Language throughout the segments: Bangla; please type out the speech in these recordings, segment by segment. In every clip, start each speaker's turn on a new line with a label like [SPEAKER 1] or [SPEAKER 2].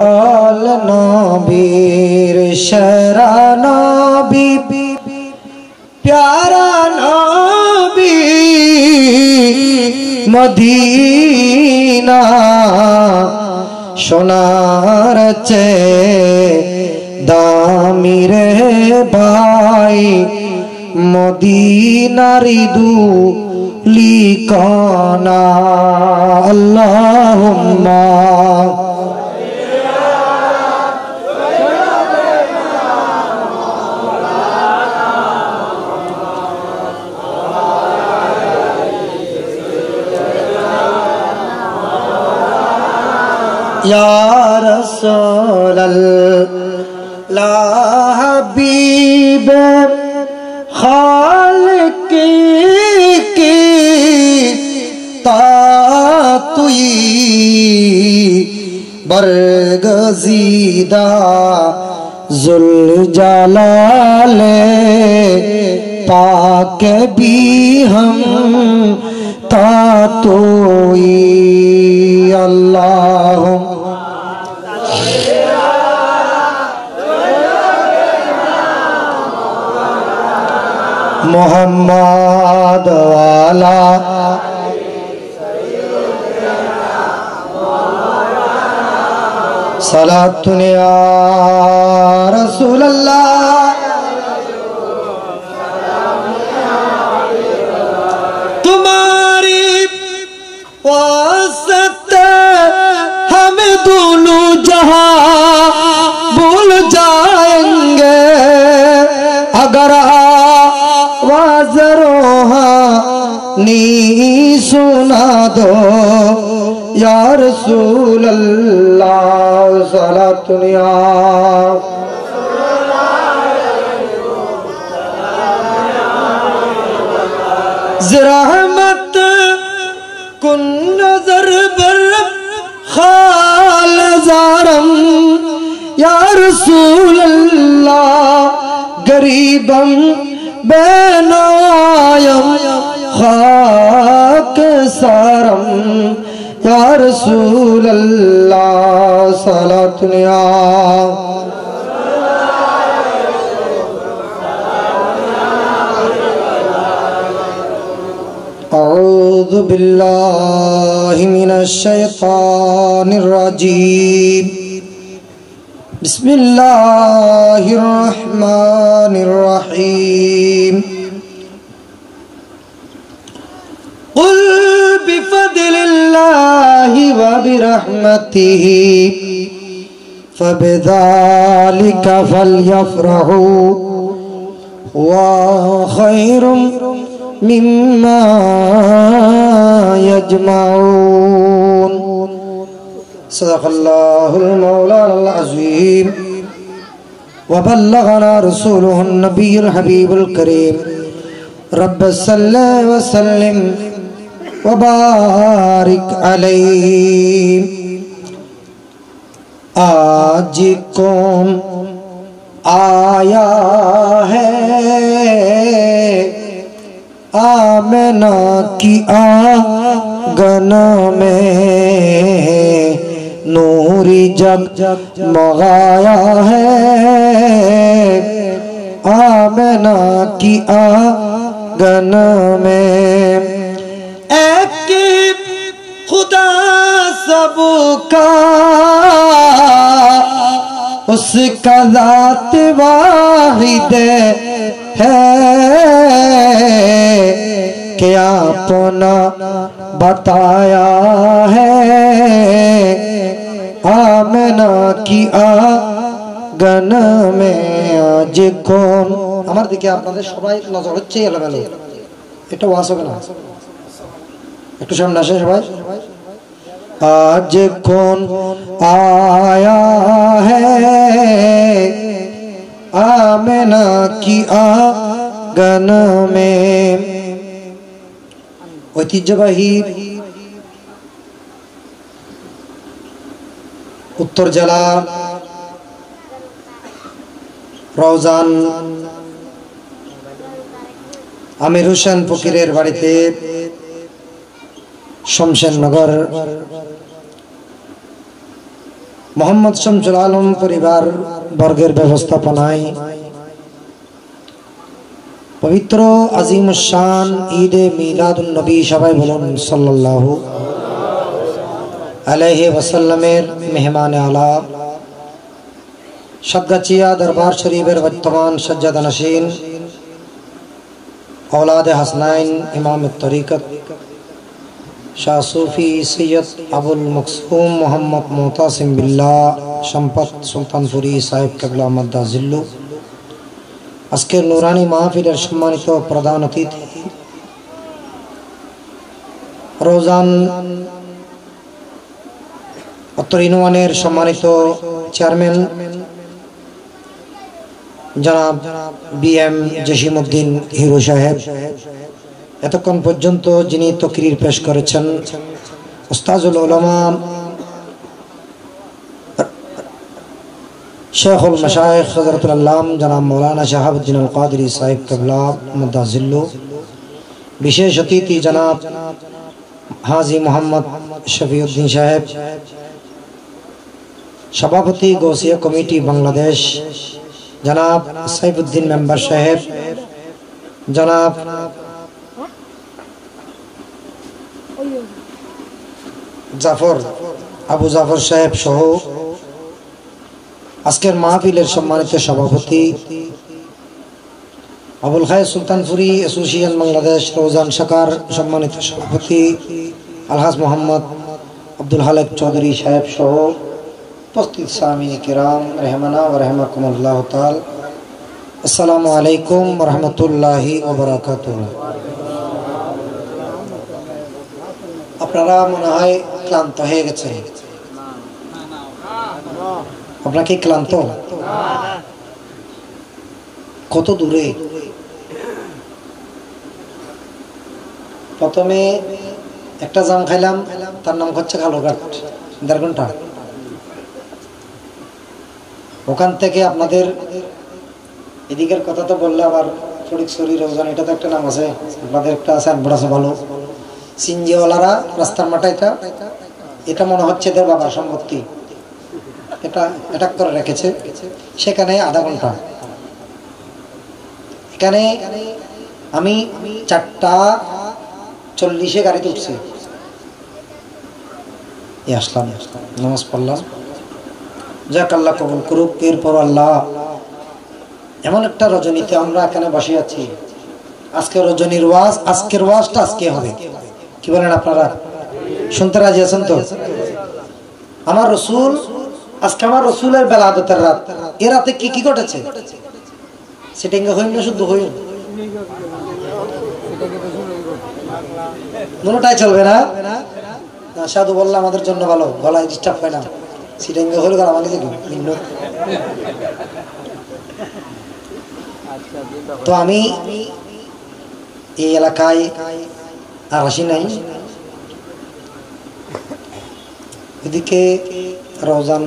[SPEAKER 1] आल नबीर शरा नबी प्यारा नबी मदीना सोनार चे दामी रे भाई मदीनारी दूलिकाना अल्लाहुम्मा या रसूल अल्लाह हबीब खालिक की तातुई बरगज़ीदा ज़ुल जलाले पाक भी हम तातुई अल्लाह मोहम्मद वाला सलातुन या रसूल अल्लाह तुम्हारी वास्ते हम दोनों जहां भूल जाएंगे अगर नी सुना दो या रसूल अल्लाह सलातुन या रहमत कुन नजर बर खाल ज़ारम या रसूल अल्लाह गरीबम बेनायम खाक सारम या रसूल अल्लाह सलातुन या अऊज़ु बिल्लाहि मिनश शैतानिर रजीम बिस्मिल्लाहिर रहमानिर रहीम कुल बिफद्लिल्लाहि व बिरहमतिही फबिज़ालिका फलयफ़रहू हुवा खैरुम मिम्मा यजमाऊन सदक़ल्लाहुल मौलानाल अज़ीम व बल्लगना रसूलुहुन नबियुल हबीबुल करीम रब्ब सल्लि व सल्लिम व बारिक अलैहि। आज कौन आया है आमना की आंगन में नूरी जगमगाया है आमना की आंगन में एक खुदा सबका उसका ज़ात वाहिद है क्या अपना बताया है आमना की आंगन में आज कौन আমার দিকে আপনাদের সবাই নজর হচ্ছে এলোমেলো এটা ওয়াজ হবে না একটু সামনে আসেন সবাই आज कौन आया है आमना की आंगन में ঐতিহ্যবাহী उत्तर जला रौजान आमिर हुसैन फकीरेर बाड़ीते शमशेरनगर মোহাম্মদ শামসুল আলম পরিবার বর্গের ব্যবস্থাপনায় পবিত্র আজিমুশ-শান ঈদে মিলাদুন নবী, সবাই বলুন সাল্লাল্লাহু আলাইহি ওয়াসাল্লামের মেহমান আলা সাতগাছিয়া দরবার শরীফের বর্তমান সজ্জাদা নশীন औलाद हसनैन इमाम तरीक़त शाह सूफ़ी सैयद अबुल मक़सूम मोहम्मद मुतासिम बिल्लाह शंपत सुल्तानपुरी साहिब क़िबला मद्दा ज़िल्लु আজকের নুরানি মাহফিলের সম্মানিত প্রধান অতিথি রওজান উত্তর ইউনিয়নের সম্মানিত চেয়ারম্যান জনাব বিএম জসিমউদ্দিন হিরো সাহেব, এতক্ষণ পর্যন্ত যিনি তকরির পেশ করেছেন উস্তাজুল উলামা শেখুল মাশায়েখ হযরতুল আল্লাম জনাব মৌলানা শাহাবুদ্দিন আল কাদরি সাহেব क़िबला मद्दा ज़िल्लु, বিশেষ অতিথি জনাব হাজী মোহাম্মদ শফিউদ্দিন সাহেব, সভাপতি গৌসিয়া কমিটি বাংলাদেশ जनाब सैफुद्दीन मेंबर साहेब, जनाब জাফর আবু জাফর সাহেব সহ আজকের মাহফিলের সম্মানিত সভাপতি আবুল খায়ের সুলতানপুরি অ্যাসোসিয়েশন বাংলাদেশ রওজান শাখার সম্মানিত সভাপতি আলহাজ মোহাম্মদ আব্দুল হালেক চৌধুরী সাহেব সহ उपस्थित सामीन किराम रहमाना व रहमकुमुल्लाह ताल, अस्सलामु अलैकुम व रहमतुल्लाहि व बाराकातुहू। আপনারা মনে হয় ক্লান্ত হয়ে গেছেন। আপনারা কি ক্লান্ত? কত দূরে? প্রথমে একটা জাম খাইলাম, তার নাম হচ্ছে কালোঘাট, 1.5 ঘন্টা। ওখান থেকে আপনাদের এদিকের কথা তো বললে আবার ফটিকছড়ি রওজান, এটা তো একটা নাম আছে, আপনাদের একটা আছে আনবড় আছে ভালো, সিনজিওয়ালারা রাস্তার মাঠা, এটা মনে হচ্ছে এদের বাবার সম্পত্তি, এটা অ্যাটাক করে রেখেছে, সেখানে 1/2 ঘন্টা। এখানে আমি 4:40 গাড়িতে উঠছি, আসলাম, নামাজ পড়লাম, যাক আল্লাহ কবুল করুক। এরপর আল্লাহ এমন একটা রজনীতে আমরা এখানে বসে আছি, আজকের রজনীর ওয়াজ, আজকের ওয়াজটা আজকে হবে, কি বলেন আপনারা? শুনতে রাজি আছেন তো? আমার রসুল, আজকে আমার রসুলের বেলাদতের রাত, এ রাতে কি কি ঘটেছে সেটিং হইল না শুদ্ধ হইল, দুটোটাই চলবে না? সাধু বললে আমাদের জন্য ভালো, গলায় ডিস্টার্ব হয় না, সিটিং হইল কারণ আমাকে ভিন্ন। তো আমি এই এলাকায় আর আসি নাই, এদিকে রওজান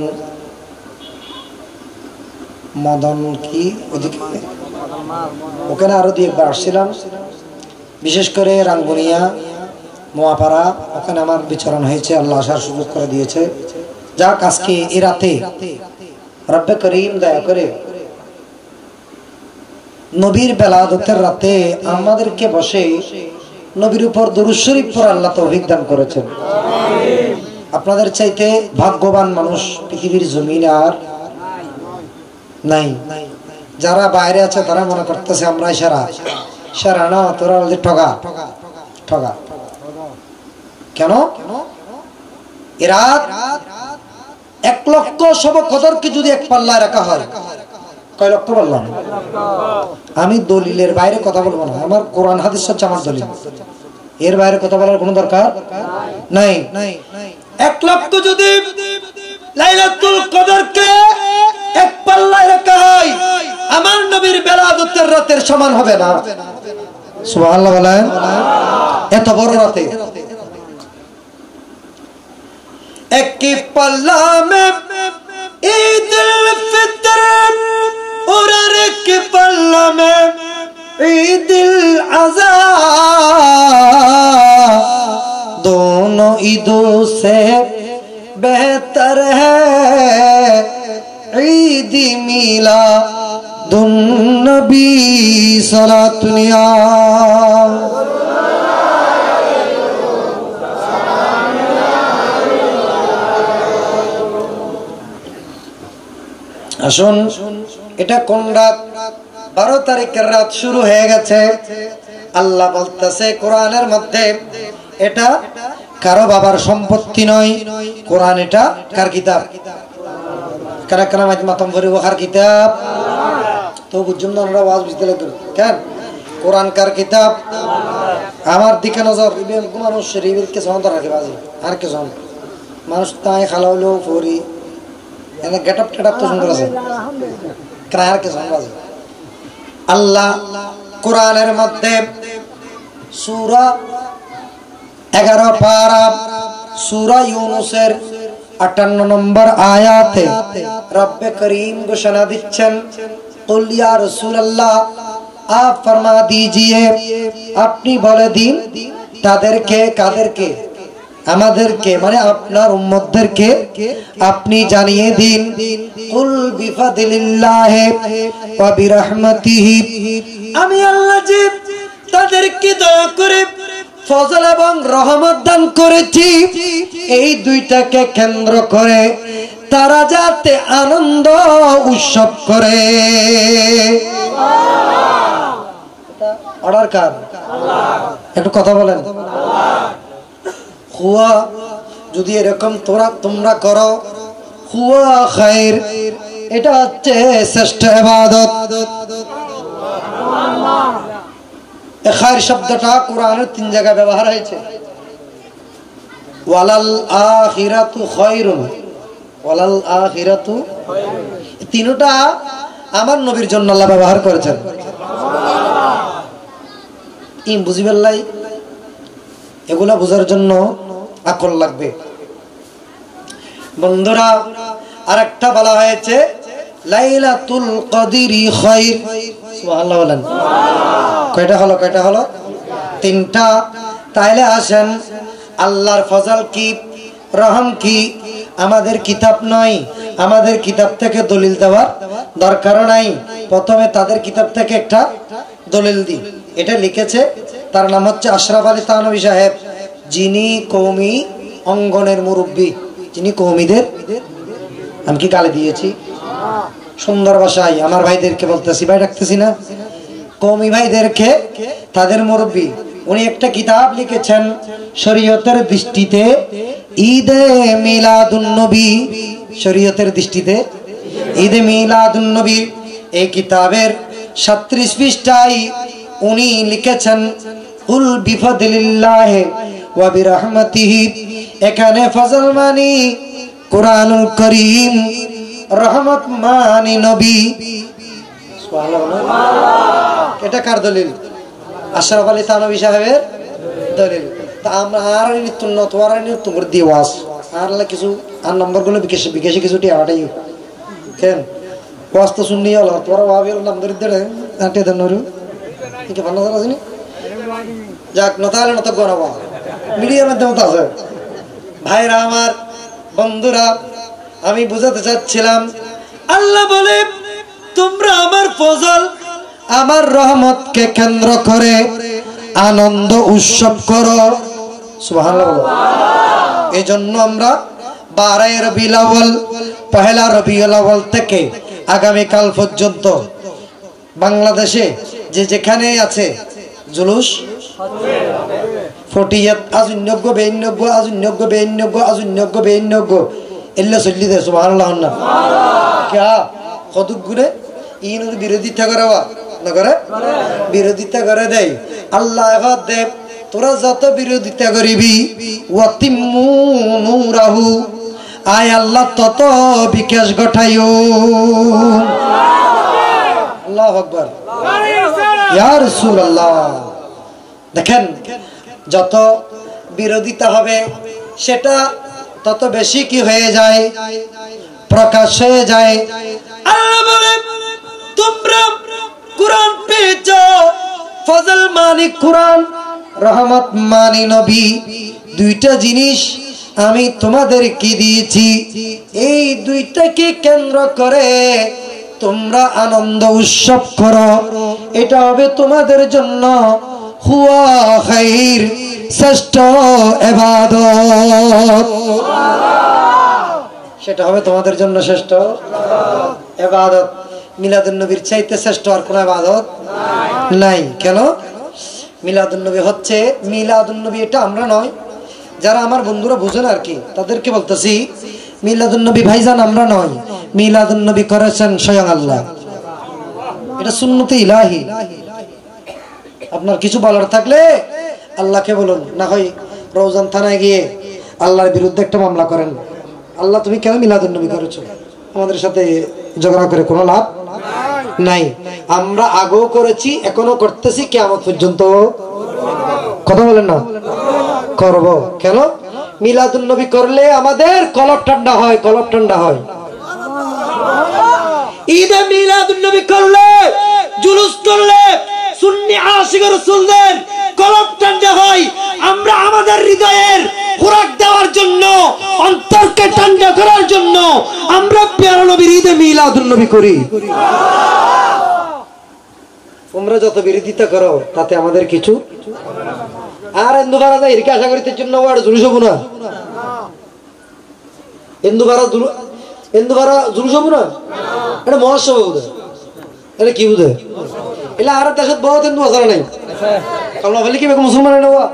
[SPEAKER 1] মদন কি ওদিকে, ওখানে আরো 2-1 আসছিলাম, বিশেষ করে রাঙ্গুনিয়া, নোয়াপাড়া, ওখানে আমার বিচরণ হয়েছে, আল্লাহ আসার সুযোগ করে দিয়েছে। যাক, আজকে এ রাতে রব্বে করিম দয়া করে নবীর বেলাদতের রাতে আমাদেরকে বসে নবীর উপর দুরূদ শরীফ পড়ার আল্লাহ তৌফিক দান করেছেন। আপনাদের চাইতে ভাগ্যবান মানুষ পৃথিবীর জমিনে আর নাই। যারা বাইরে আছে তারা মনে করতেছে আমরা সারা না, তোরা ওদের ঠগা ঠগা। কেন? এরা 1 লক্ষ শব কদরকে যদি এক পাল্লায় রাখা হয়, কয় লক্ষ বললাম? আমি দলিলের বাইরে কথা বলবো না, আমার কোরআন হাদিস হচ্ছে আমার দলিল, এর বাইরে কথা বলার কোনো দরকার নাই। 1 লক্ষ যদি লাইলাতুল কদরকে এক পাল্লায় রাখা হয়, আমার নবীর বেলাদতের রাতের সমান হবে না। সুবহানাল্লাহ বলেন। এত বড় রাতে एक पल्ला में ईद उल फितर और एक पल्ला में ईद उल अज़हा, दोनों ईदों से बेहतर है ঈদি মিলাদুন নবী সালাতুন ইয়া আসুন, এটা কোন রাত? 12 তারিখের রাত শুরু হয়ে গেছে। আল্লাহ বলতেছে কোরআনের মধ্যে, এটা কারো বাবার সম্পত্তি নয়। কোরআন এটা কার কিতাব? কারা কারা মাতম ভরিব কার কিতাব? তো বুঝুন না, আমরা ওয়াজ বুঝতে লাগবে কেন? কোরআন কার কিতাব? আমার দিকে নজর। মানুষ শরীরকে সন্তান রাখে বাজি আর কে সন মানুষ তাই খালাইলো ফরি এনে গেটআপ টেটআপ তো সুন্দর আছে কার কে সন বাজি। আল্লাহ কোরআনের মধ্যে সূরা 11 পারা সূরা ইউনূসের 58 নম্বর আয়াতে রব্বে করিম ঘোষণা দিচ্ছেন, কুল ইয়া রাসূলুল্লাহ, आप फरमा दीजिए, আপনি বলে দিন তাদেরকে, কাদেরকে? আমাদেরকে, মানে আপনার উম্মতদেরকে আপনি জানিয়ে দিন, কুল বিফাদিলিল্লাহি ওয়া বিরহমাতিহি, আমি আল্লাহ যে তাদেরকে দয়া করে ফজল এবং রহমত দান করেছি, এই দুইটাকে কেন্দ্র করে তারা যাতে আনন্দ উৎসব করে। অর্ডার কার? একটু কথা বলেন। হুয়া যদি এরকম তোমরা করো, হুয়া খায়র, এটা হচ্ছে শ্রেষ্ঠ ইবাদত। খায়র শব্দটা কোরআনের 3 জায়গায় ব্যবহার হয়েছে। ওয়ালাল আখিরাতু খায়রুন, ওয়ালাল আখিরাতু, তিনটা আমার নবীর জন্য আল্লাহ ব্যবহার করেছেন। ইম বুঝিবেন লাই, এগুলা বোঝার জন্য আকল লাগবে বন্ধুরা। আরেকটা বলা হয়েছে লাইলাতুল কদরি খায়র, সুবহানাল্লাহ বলেন। কয়টা হলো? কয়টা হলো? 3টা। তাইলে আসেন, আল্লাহর ফজল কি, রহম কি আমাদের কিতাব নয়। আমাদের কিতাব থেকে দলিল দেওয়ার দরকার নাই। প্রথমে তাদের কিতাব থেকে একটা দলিল দিই। এটা লিখেছে, তার নাম হচ্ছে আশরাফ আলী থানভী সাহেব, যিনি কওমি অঙ্গনের মুরব্বী, যিনি কওমিদের, আমি কি গালি দিয়েছি? সুন্দর ভাষায় আমার ভাইদেরকে বলতেছি, ভাই ডাকতেছি না, কওমি ভাইদেরকে, তাদের মুরব্বী। উনি একটা কিতাব লিখেছেন, শরীয়তের দৃষ্টিতে ঈদে মিলাদুন নবী, শরীয়তের দৃষ্টিতে ঈদে মিলাদুন নবী। এই কিতাবের 37 পৃষ্ঠায় উনি লিখেছেন, কুল বিফাদিলিল্লাহি ওয়া বিরহমাতিহি, এখানে ফজল মানি কুরআনুল কারীম, রহমত মানি নবী। সুবহানাল্লাহ। এটা কার দলিল? আশরাফ আলী থানভী সাহেবের দলিল। তা আমরা আর নিতুন তোর নিতুন করে দিওয়াস আর কিছু আর নম্বরগুলো বিকাশে কিছু টিয়া হাটাই কেন ওয়াস তো শুননি হলো তোর ভাবির নাম ধরে দেড়ে আটে ধনরু ঠিক ভালো না জানি যাক নতালে নত গণবা মিডিয়ার মাধ্যমে তো আছে। ভাইরা আমার, বন্ধুরা, আমি বুঝাতে চাচ্ছিলাম, আল্লাহ বলে তোমরা আমার ফজল, আমার রহমতকে কেন্দ্র করে আনন্দ উৎসব করো। সুবহানাল্লাহ। এই জন্য আমরা 12 রবিউল আউয়াল, 1 রবিউল আউয়াল থেকে আগামীকাল পর্যন্ত বাংলাদেশে যে যেখানে আছে জুলুস ফটিয়াত আজুন্নগ্য বেইন্নগ্য আজুন্নগ্য বেইন্নগ্য আজুন্নগ্য বেইন্নগ্য এল্লা চলি দে। সুবহানাল্লাহ না क्या কদুক গুরে ইন বিরোধিতা করে না করে বিরোধিতা করে দেয়। আল্লাহ এবার দেব তোরা যত বিরোধিতা করিবি ওয়াতিম্মু নূরাহু, আয় আল্লাহ তত বিকাশ ঘটাইও। আল্লাহু আকবার, ইয়া রাসূলুল্লাহ। দেখেন যত বিরোধিতা হবে সেটা তত বেশি কি হয়ে যায়, প্রকাশ হয়ে যায়। আল্লাহ বলে তোমরা কুরআন পেয়েছো, ফজল মানি কুরআন, রহমত মানি নবী, দুইটা জিনিস আমি তোমাদের কি দিয়েছি। এই দুইটাকে কেন্দ্র করে তোমরা আনন্দ উৎসব করো, এটা হবে তোমাদের জন্য হুয়া খাইর, শ্রেষ্ঠ ইবাদত। সেটা হবে তোমাদের জন্য শ্রেষ্ঠ ইবাদত। মিলাদুন নবীর চাইতে শ্রেষ্ঠ আর কোন ইবাদত নাই। কেন? মিলাদুন নবী হচ্ছে, মিলাদুন নবী এটা আমরা নয়, যারা আমার বন্ধুরা বুঝেন আর কি তাদেরকে বলতেছি, মিলাদুন নবী ভাইজান আমরা নয়, মিলাদুন নবী করেছেন স্বয়ং আল্লাহ। এটা সুন্নতে ইলাহি। আপনার কিছু বলার থাকলে আল্লাহকে বলুন, না হয় রওজান থানায় গিয়ে আল্লাহর বিরুদ্ধে একটা মামলা করেন, আল্লাহ তুমি কেন মিলাদুন নবী করেছো? আমাদের সাথে ঝগড়া করে কোনো লাভ নাই। আমরা আগেও করেছি, এখনো করতেছি, কিয়ামত পর্যন্ত কথা বলেন না করব। কেন? মিলাদুন নবী করলে আমাদের কলব ঠান্ডা হয়, কলব ঠান্ডা হয়। ঈদে মিলাদুন নবী করলে, জুলুস করলে সুন্নি আশিক রাসূলদের কলব ঠান্ডা হয়। আমরা আমাদের হৃদয়ের খোরাক দেওয়ার জন্য, অন্তরকে ঠান্ডা করার জন্য আমরা প্যারা নবীর ঈদে মিলাদুন নবী করি। তোমরা যত বিরোধিতা করো তাতে আমাদের কিছু আর হিন্দুবারা যায় এরকে আশা করিতে জন্য ওয়ার্ড জুলুস হবো না, হিন্দুবারা জুলুস হবো না, এটা মহোৎসব বুঝে, এটা কি বুঝে? এলে আর দেশত বহুত হিন্দু আসারা নাই, কারণ বলে কি মুসলমান নেওয়া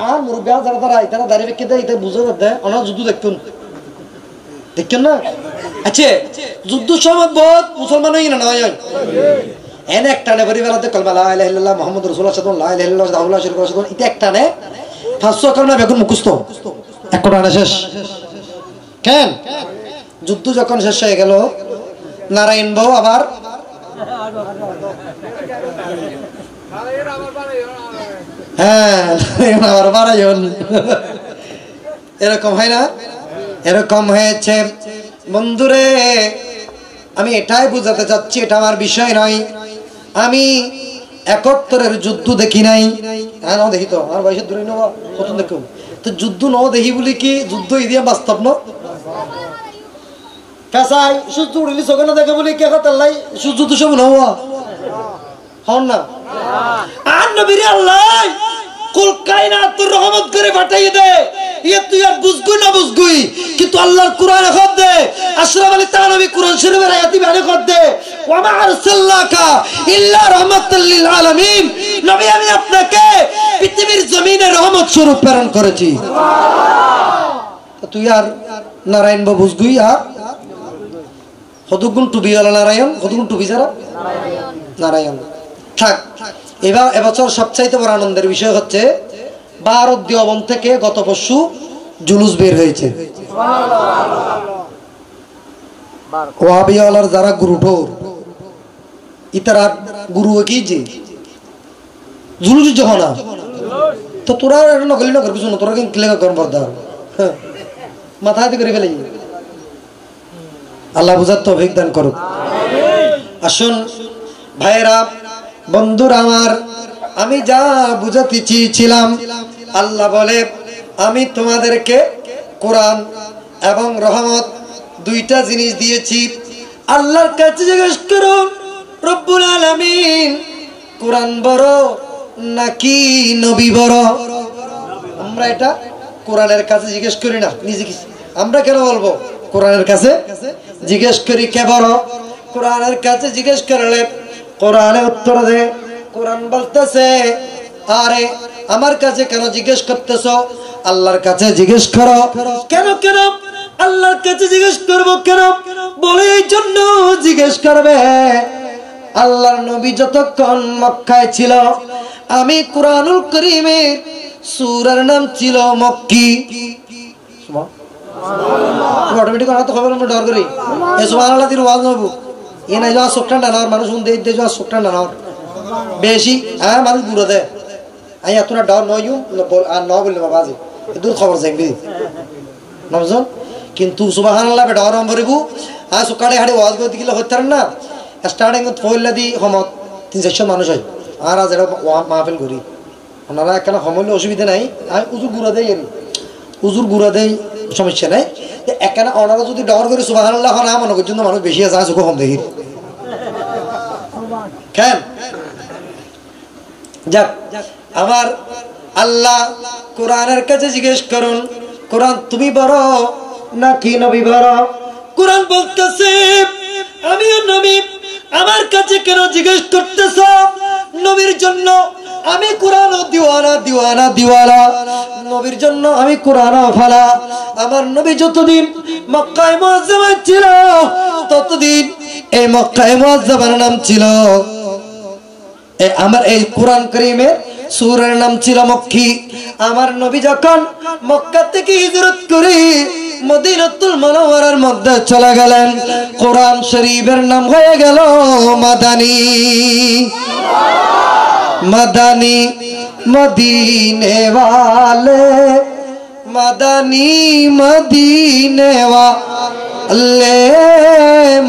[SPEAKER 1] আর মুরব্বী যারা তারা তারা দাঁড়িয়ে বেঁকে দেয়, এটা বুঝে দেয় অনার যুদ্ধ দেখতেন দেখছেন না? আচ্ছা, যুদ্ধ সময় বহুত মুসলমান হই না নয় এনে একটানে পরিবারতে কলমা লা ইলাহা ইল্লাল্লাহ মুহাম্মাদুর রাসূলুল্লাহ সাল্লাল্লাহু আলাইহি ওয়া সাল্লাম আল্লাহু শিরক রাসূল এটা একটানে 500 কালমা বেগুন মুখস্থ এক কোরআন শেষ। কেন? যুদ্ধ যখন শেষ হয়ে গেল, নারায়ণ বউ আবার আবার বাড়াইন, এরকম হয় না? এরকম হয়েছে। বন্ধুরে, আমি এটাই বুঝাতে চাচ্ছি, এটা আমার বিষয় নয়। আমি 71-এর যুদ্ধ দেখি নাই। হ্যাঁ, ন দেখি তো আমার বয়সের দূরে নেওয়া কত দেখুন তো যুদ্ধ ন দেখি বলি কি যুদ্ধ ইদিয়া বাস্তব ন কাসাই সূর্য উড়িলি চোখে না দেখে বলি কে কথাল্লাই সূর্য তো সব নওয়া হন না। আর নবীর আল্লাহ কুল কায়নাতুর রহমত করে পাঠিয়ে দে, ইয়ে তুই আর বুঝগুই না বুঝগুই, কিন্তু আল্লাহর কোরআন খদ দে, আশরাফ আলী তানভী কোরআন শরীফের আয়াতি বানে খদ দে, ওয়া মা আরসালনাকা ইল্লা রাহমাতাল লিল আলামিন। নবী, আমি আপনাকে পৃথিবীর জমিনে রহমত স্বরূপ প্রেরণ করেছি। সুবহানাল্লাহ। তুই আর নারায়ণ বা বুঝগুই আর কতগুণ টুপি ওয়ালা নারায়ণ, কতগুণ টুপি যারা নারায়ণ থাক। এবছর সবচাইতে বড় আনন্দের বিষয় হচ্ছে ভারত দিওবন থেকে গত পরশু জুলুস বের হয়েছে। ওয়াহাবিয়ালার যারা গুরুটোর ইতারা গুরু কি যে জুলুস যখন না তো তোরা নকলি নকর কিছু না, তোরা কিন্তু ক্লিয়ার কর বর্দার মাথা হাতে করে ফেলে। আল্লাহ বুঝার তৌফিক দান করুক। আসুন ভাইরা, বন্ধুরা আমার, আমি যা বুঝাতে চেয়েছিলাম, আল্লাহ বলে আমি তোমাদেরকে কোরআন এবং রহমত দুইটা জিনিস দিয়েছি। আল্লাহর কাছে জিজ্ঞেস করুন, রব্বুল আলামিন কোরআন বড় নাকি নবী বড়? আমরা এটা কোরআনের কাছে জিজ্ঞেস করি না, নিজে কি আমরা কেন বলবো? কোরআনের কাছে জিজ্ঞেস করি কে বড়? কোরআনের কাছে জিজ্ঞেস করলে কোরআনে উত্তর দে। কোরআন বলতেছে, আরে আমার কাছে কেন জিজ্ঞেস করতেছ? আল্লাহর কাছে জিজ্ঞেস করো। কেন কেন আল্লাহর কাছে জিজ্ঞেস করব কেন? বলে এই জন্য জিজ্ঞেস করবে, আল্লাহর নবী যতক্ষণ মক্কায় ছিল, আমি কুরআনুল কারীমের সূরার নাম ছিল মক্কি। সুবহানাল্লাহ। অটোমেটিক আমরা তো খবর আমরা ডর করি, এই সুবহানাল্লাহ দির ওয়াজ নবু এ নাই যাওয়া চোখটা ডানার মানুষ দে দে যাওয়া চোখটা ডানার বেশি হ্যাঁ মানুষ দূরে দেয়। আমি এত না ডর নয় আর ন বললে বাবা আজি দূর খবর যাইবি নবজন, কিন্তু সুবহানাল্লাহ বে ডর অম্বরিবু আর সুকাড়ে হাড়ে ওয়াজ করতে গেলে হতে না স্টার্টিং ফইলা দি হমত 300 মানুষ হয়। আর আজ এটা মাহফিল করি ওনারা একখানা সময় অসুবিধা নাই, আমি উজুর গুঁড়া দেই এর উজুর গুঁড়া দেই সমস্যা নাই। একখানা ওনারা যদি ডর করে সুবহানাল্লাহ না মনে করছেন মানুষ বেশি আছে চোখ কম দেখি কেন যাক আমার আল্লাহ কোরআনের কাছে জিজ্ঞেস করুন, কোরআন তুমি বড় নাকি নবী বড়? কোরআন বলতেছে আমিও নবী, আমার কাছে কেন জিজ্ঞেস করতেছ? নবীর জন্য আমি কোরআন দিওয়ানা দিওয়ানা দিওয়ানা, নবীর জন্য আমি কোরআন ফালা। আমার নবী যতদিন মক্কায়ে মুআজ্জামায় ছিল ততদিন এই মক্কায়ে মুআজ্জামার নাম ছিল, আমার এই কোরআন কারীমের সূরার নাম ছিল মক্কি। আমার নবী যখন মক্কা থেকে হিজরত করে মদিনাতুল মুনাওয়ারার মধ্যে চলে গেলেন, কোরআন শরীফের নাম হয়ে গেল মাদানী। मदनी मदीने वाले, मदनी मदीने वाले,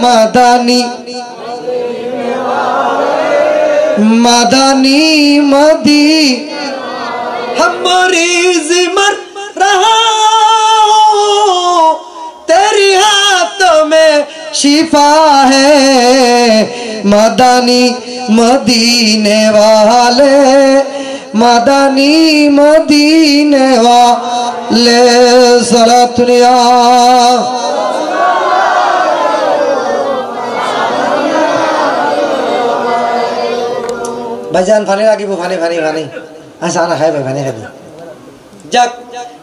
[SPEAKER 1] मदनी मदनी मदी हम मरीज मर रहा हूँ, तेरी हाथों में शिफा है, मदनी मदीने वाले, मदनी मदीने वाले, सलातुनिया भाईजान फानी लागी वो फानी फानी फानी ऐसा ना है भाई फानी खादी। जब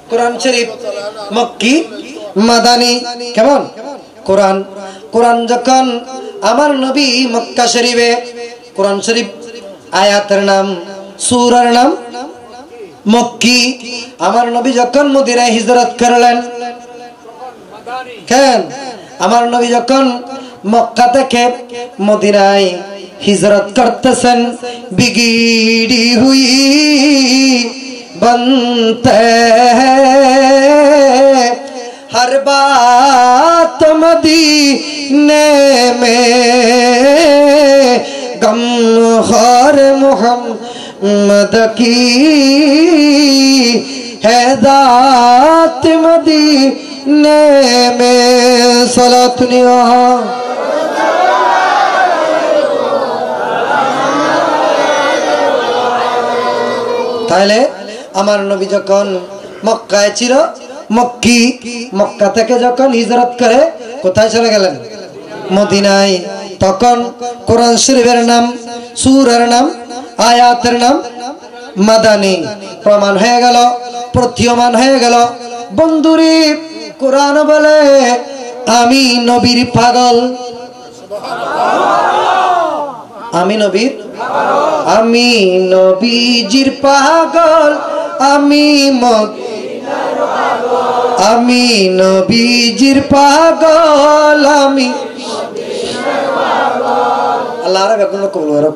[SPEAKER 1] कुरान शरीफ मक्की मदानी केमन कुरान कुरान जखन আমার নবী মক্কা শরীফে কোরআন শরীফ আয়াতের নাম সূরার নাম মক্কি। আমার নবী যখন মদিনায় হিজরত করলেন, কেন আমার নবী যখন মক্কা থেকে মদিনায় হিজরত করতেছেন, বিগিড়ি হুই बनते हैं हर बात मदीने में, गमखार मोहम्मद की है ज़ात मदीने में, सलातुनिया তাহলে আমার নবী যখন মক্কায় ছিল মক্কি, মক্কা থেকে যখন হিজরত করে কোথায় চলে গেলেন? মদিনায়। তখন কোরআন শরীফের নাম সূরার নাম আয়াতের নাম মাদানী প্রমাণ হয়ে গেল, প্রতীয়মান হয়ে গেল। বন্ধুরে কোরআন বলে আমি নবীর পাগল, আমি নবীর আমি নবীজির পাগল, আমি আমি নবীজির পাগল, আমি আল্লাহ রাব্বুল কবুল করুন।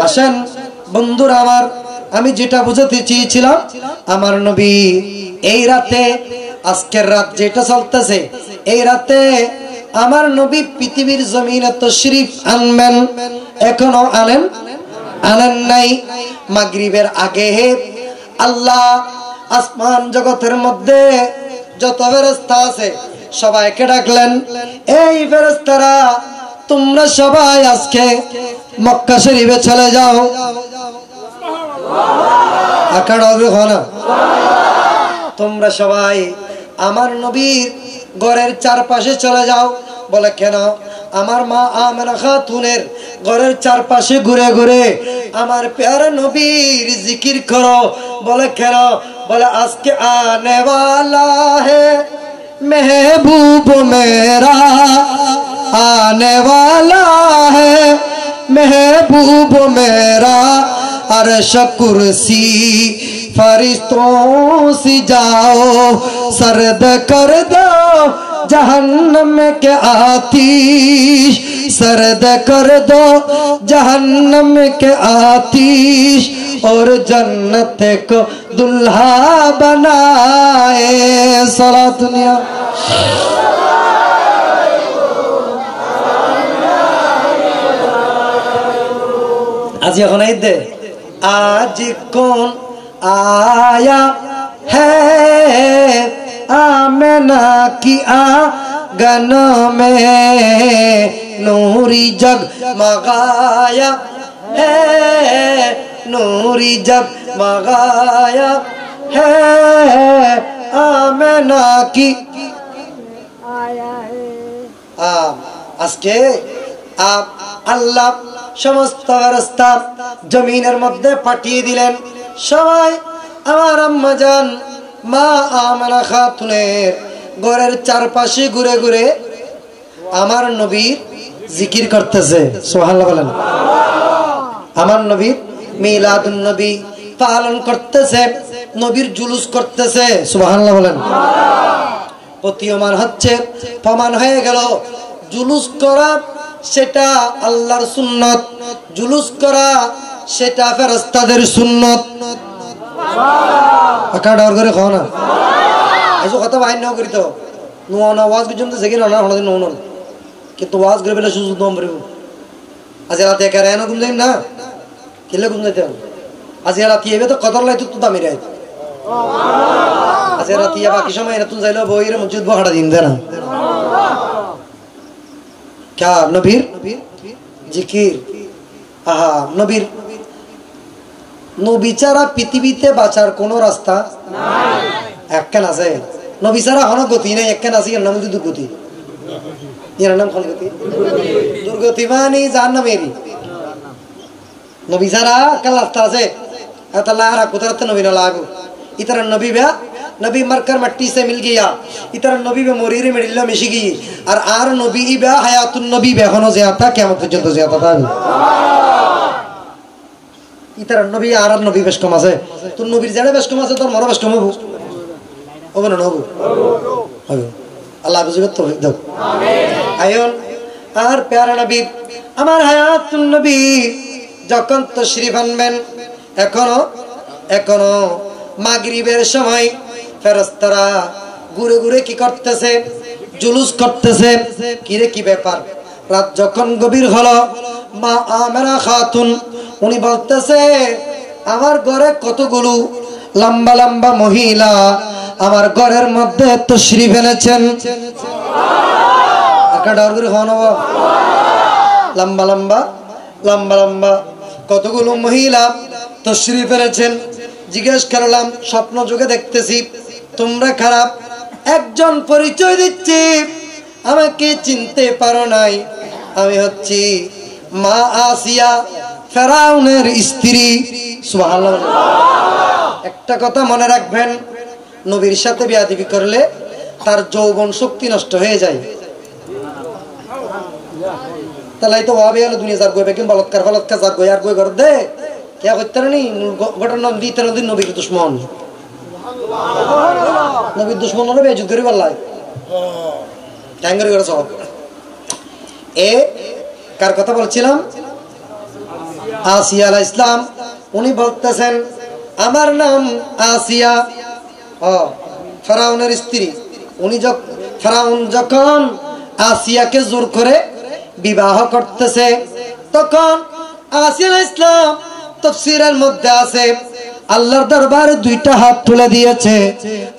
[SPEAKER 1] আসেন বন্ধুরা আমার, আমি যেটা বুঝাতে চেয়েছিলাম, আমার নবী এই রাতে, আজকের রাত যেটা চলতেছে এই রাতে আমার নবী পৃথিবীর জমিনে তশরিফ আনবেন। এখনো আনেন নাই। মাগরিবের আগে আল্লাহ আসমান জগতের মধ্যে যত ফেরেশতা আছে সবাইকে ডাকলেন, এই ফেরেশতারা তোমরা সবাই আজকে মক্কা শরীফে চলে যাও। তোমরা সবাই আমার নবীর ঘরের চারপাশে চলে যাও। বলে কেন? আমার মা আমেনা খাতুনের ঘরের চারপাশে ঘুরে ঘুরে আমার প্যারা নবীর জিকির করো। বলে কেন? বলে আজকে আনে वाला है महबूब मेरा, आने वाला है महबूब मेरा, अर्श कुर्सी फरिश्तों से जाओ सर्द कर दो जहन्नम के आतिश, सर्द कर दो जहन्नम के आतिश, और जन्नत को दुल्हा बनाए। सारा दुनिया आज এখন ঈদ দে, आज कौन आया है आमना की आंगन में, नूरी जग मगाया है, नूरी जग मगाया है, आमना की आया है। আজকে আল্লাহ সমস্ত রাস্তা জমিনের মধ্যে পাঠিয়ে দিলেন। সবাই আমার আম্মা জান মা আমেনা খাতুনের ঘরের চারপাশে ঘুরে ঘুরে আমার নবীর জিকির করতেছে। সুবহানাল্লাহ বলেন। আমার নবীর মিলাদুন নবী পালন করতেছে, নবীর জুলুস করতেছে। সুবহানাল্লাহ বলেন। প্রতীয়মান হচ্ছে, প্রমাণ হয়ে গেল জুলুস করা সেটা আল্লাহর সুন্নত, জুলুস করা সেটা ফেরেশতাদের সুন্নত। আকাডার করে খাও না এইসব কথা বাইর না করি তো নুয়ানা ওয়াজ পর্যন্ত জেগে না হলাদিন নুন কিন্তু ওয়াজ করে বেলা সুযোগ দম পড়ব। আজ রাতে একা রায় না ঘুম যাই না কেলে ঘুম যাইতে আজ রাতে এবে তো কদর লাই তো দামি রায় আজ রাতে বাকি সময় এরা তুই যাইলো বইয়ের মসজিদ বহাটা দিন দেয় না क्या नबीर जिकिर आहा नबीर नबी ছাড়া পৃথিবীতে বাঁচার কোনো রাস্তা নাই। একখান আছে নবী ছাড়া কোনো গতি নাই, একখান আছে এর নাম দুর্গতি। এর নাম কোন গতি? দুর্গতি মানে জাহান্নামেরই। নবী ছাড়া কাল রাস্তা আছে আল্লাহ আর কুদরত নবী না লাগু इतर नबी बया नबी मरकर मट्टी से मिल गया इतर नबी बे मोरीरे मिडिल्ला मिशी गई और आर नबी बया हयातुन नबी बे खनो ज़ियादा क़यामत पर्यंत ज़ियादा था इतर नबी आर नबी बेश कम আছে তুই নবীর জানে বেশ কম আছে তোর মরো বেশ কম হবে হবে না হবে হবে আল্লাহ বুঝবে তো দাও আমিন আয়ন আর প্যারা নবী আমার হায়াতুন নবী যখন তশরিফ আনবেন এখনো মাগরিবের সময় ফেরেশতারা ঘুরে ঘুরে কি করতেছে জুলুস করতেছে কিরে কি ব্যাপার রাত যখন গভীর হলো মা আমেনা খাতুন উনি বলতেছে আমার ঘরে কতগুলো লম্বা লম্বা মহিলা আমার ঘরের মধ্যে তশরিফ এনেছেন সুবহানাল্লাহ আকাডার করে হনো লম্বা লম্বা লম্বা লম্বা কতগুলো মহিলা তশরিফ এনেছেন জিজ্ঞেস করলাম স্বপ্ন যুগে দেখতেছি তোমরা খারাপ একজন পরিচয় দিচ্ছি আমাকে চিনতে পারো নাই আমি হচ্ছি মা আসিয়া ফেরাউনের স্ত্রী সুবহানাল্লাহ একটা কথা মনে রাখবেন নবীর সাথে বেয়াদবি করলে তার যৌবন শক্তি নষ্ট হয়ে যায় তালাই তো ভাবে হলো দুনিয়া যার গইবে কিম বলৎকার যার গই আর গই করে দে क्या করতে নি ঘটনা দিতে নদী নবীর দুশমন সুবহানাল্লাহ নবীর দুশমন হলো বেজুত করে বললাই ট্যাঙ্গারি করে সব এ কার কথা বলছিলাম আসিয়া আলাইহিস সালাম উনি বলতেছেন আমার নাম আসিয়া ফেরাউনের স্ত্রী উনি ফেরাউন যখন আসিয়াকে জোর করে বিবাহ করতেছে তখন আসিয়া আলাইহিস সালাম তাফসীরের মধ্যে আছে আল্লাহর দরবারে দুইটা হাত তুলে দিয়েছে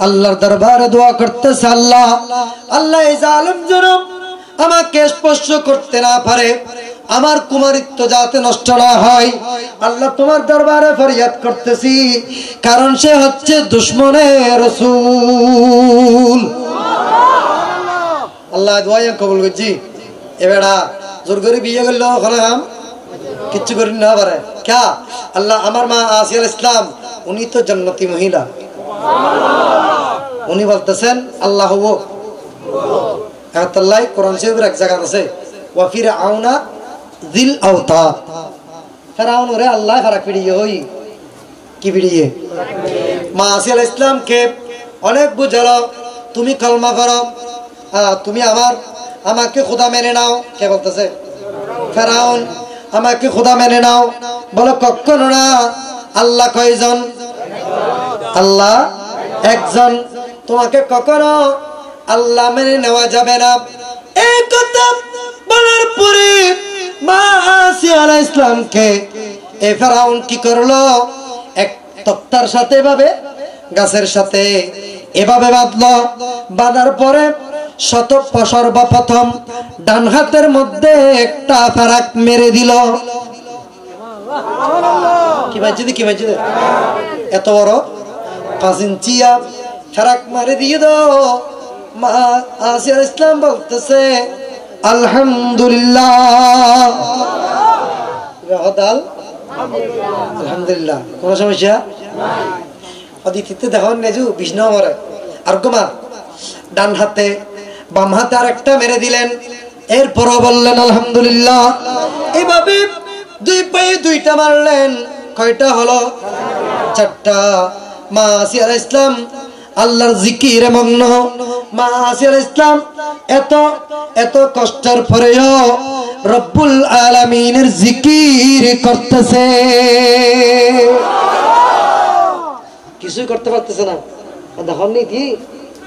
[SPEAKER 1] আল্লাহর দরবারে দোয়া করতেছে আল্লাহ আল্লাহ এই জালেম জনম আমাকে স্পর্শ করতে না পারে আমার কুমারিত্ব যাতে নষ্ট না হয় আল্লাহ তোমার দরবারে ফরিয়াদ করতেছি কারণ সে হচ্ছে দুশমনের রাসূল সুবহানাল্লাহ আল্লাহ দোয়া কবুল করছি এবেড়া জোর করে বিয়ে করলো খলাম কিচ্ছু করি না পারে क्या अल्लाह আমার মা আসিয়া আলাইহিস সালাম উনি তো জান্নাতি মহিলা সুবহানাল্লাহ উনি বলতেছেন আল্লাহ ও আল্লাহ কোরআন শরীফের এক জায়গা আছে ওয়া ফিরআউনা যিল আওতাদ ফেরাউন ওরে আল্লাহ ফারাক পিড়িয়ে হই কি পিড়িয়ে মা আসিয়া আলাইহিস সালাম কে অনেক বুঝালো তুমি কলমা পড়ো তুমি আমাকে খোদা মেনে নাও কে বলতেছে ফেরাউন আমাকে খোদা মেনে নাও বলো কখনো না আল্লাহ কয়জন আল্লাহ একজন তোমাকে কখনো আল্লাহ মেনে নেওয়া যাবে না এই কথা বলার পরে মা আসিয়া আলাইহিস সালামকে এই ফেরাউন কি করলো এক তক্তার সাথে এভাবে গাছের সাথে এভাবে বাঁধলো বাঁধার পরে সর্বপ্রথম ডান হাতের মধ্যে একটা ফারাক মেরে দিল। কি বাজছে এত বড় 5 ইঞ্চি ফারাক মেরে দিয়ে দাও। মা আসিয়া ইসলাম বলতেছে আলহামদুলিল্লাহ, আলহামদুলিল্লাহ, কোন সমস্যা অদিতিতে দেখুন নেজু বিষ্ণু মরে আর কুমার ডান হাতে বাম হাতে আর একটা মেরে দিলেন। এরপরও বললেন আলহামদুলিল্লাহ। এইভাবে 2 পায়ে 2টা মারলেন। কয়টা হলো? 4টা। মা আসিয়া ইসলাম আল্লাহর জিকিরে মগ্ন। মা আসিয়া ইসলাম এত কষ্টের পরেও রব্বুল আলামিনের জিকির করতেছে, কিছুই করতে পারতেছে না। দেখুন নি কি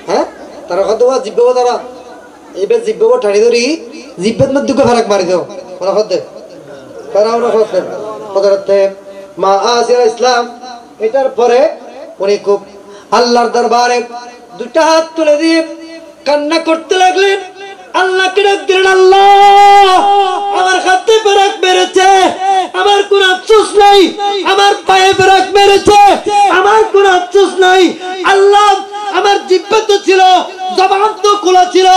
[SPEAKER 1] হ্যাঁ তারা কত জিব্ব তারা এইবার জিব্ব ঠাড়ি ধরি জিব্বের মধ্যে ফারাক মারি দাও মা আসিয়া ইসলাম। এটার পরে উনি খুব আল্লাহর দরবারে 2টা হাত তুলে দিয়ে কান্না করতে লাগলেন। আল্লাহকে ডাক দিলেন, আল্লাহ আমার হাতে ফারাক মেরেছে, আমার কোনো আফসোস নাই। আমার পায়ে ফারাক মেরেছে, আমার কোনো আফসোস নাই। আল্লাহ আমার জিহ্বা তো ছিল, জবান তো খোলা ছিল,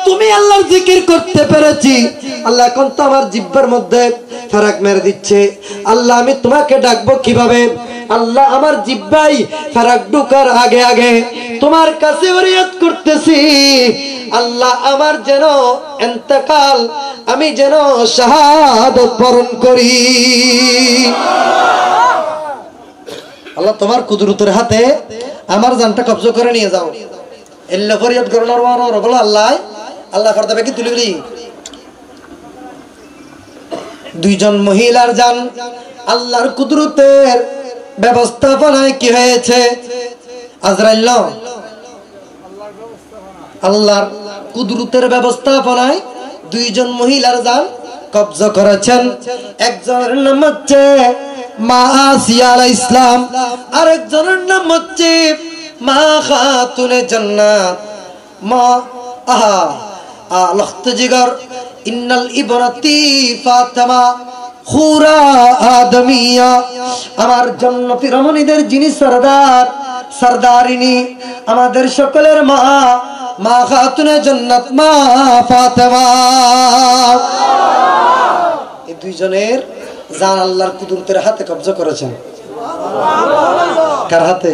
[SPEAKER 1] তুমি আল্লাহর জিকির করতে পেরেছি। আল্লাহ এখন তো আমার জিহ্বার মধ্যে ফারাক মেরে দিচ্ছে। আল্লাহ আমি তোমাকে ডাকবো কিভাবে? আল্লাহ আমার জিহ্বায় ফারাক ঢোকার আগে আগে তোমার কাছে ফরিয়াদ করতেছি, আল্লাহ আমার যেন ইন্তেকাল, আমি যেন শাহাদাত বরণ করি। আল্লাহ তোমার কুদরতের হাতে আমার জানটা কবজা করে নিয়ে যাও। এল্লা ফরিয়াদ করার বলো আল্লাহ আল্লাহ ফরদাবে কি তুলিবি। 2 জন মহিলার জান আল্লাহর কুদরতের ব্যবস্থাপনায় কি হয়েছে? আজরাইল আল্লাহর কুদরতের ব্যবস্থাপনায় 2 জন মহিলার জান কবজা করেছেন। একজনের নাম হচ্ছে মা আসিয়া আলাইহিস সালাম, আরেকজনের নাম হচ্ছে মা খাতুনে জান্নাত মা লখত জিগর ইন্নাল ইবরাতি ফাতেমা খুরা আদমিয়া। আমার জান্নাতি রমণীদের যিনি সরদার, সরদারিনী, আমাদের সকলের মা, মা খাতুনে জান্নাত মা ফাতেমা। এই 2 জনের জান আল্লাহর কুদরতের হাতে কবজা করেছেন। কার হাতে?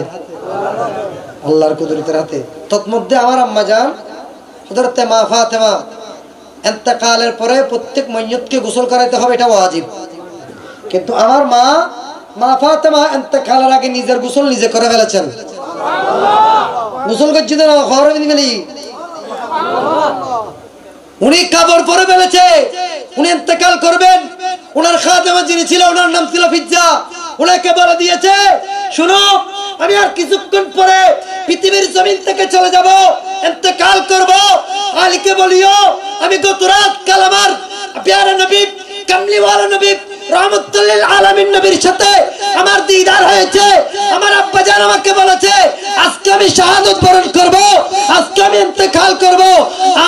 [SPEAKER 1] আল্লাহর কুদরতের হাতে। তৎমধ্যে আমার আম্মা জান হযরতে মা ফাতেমা ইন্তেকালের পরে প্রত্যেক মাইয়তকে গোসল করাইতে হবে, এটা ওয়াজিব। কিন্তু আমার মা ফাতেমা ইন্তেকালের আগে নিজের গোসল নিজে করে ফেলেছেন। গোসল করছি না ঘরে মিলি উনি কাপড় পরে ফেলেছে। উনি ইন্তেকাল করবেন, ওনার খাদেমা যিনি ছিল ওনার নাম ছিল ফিজ্জা, ওনাকে বলে দিয়েছে শুনো আমি আর কিছুক্ষণ পরে পৃথিবীর জমিন থেকে চলে যাব, ইন্তেকাল করব। আলীকে বলিও আমি গত রাত কাল আমার প্যারা নবী কামলিওয়ালা নবী রহমাতুল লিল আলামিন নবীর সাথে আমার দিদার হয়েছে। আমার আব্বা জান আমাকে বলেছে আজকে আমি শাহাদাত বরণ করব, আজকে আমি ইন্তেকাল করব।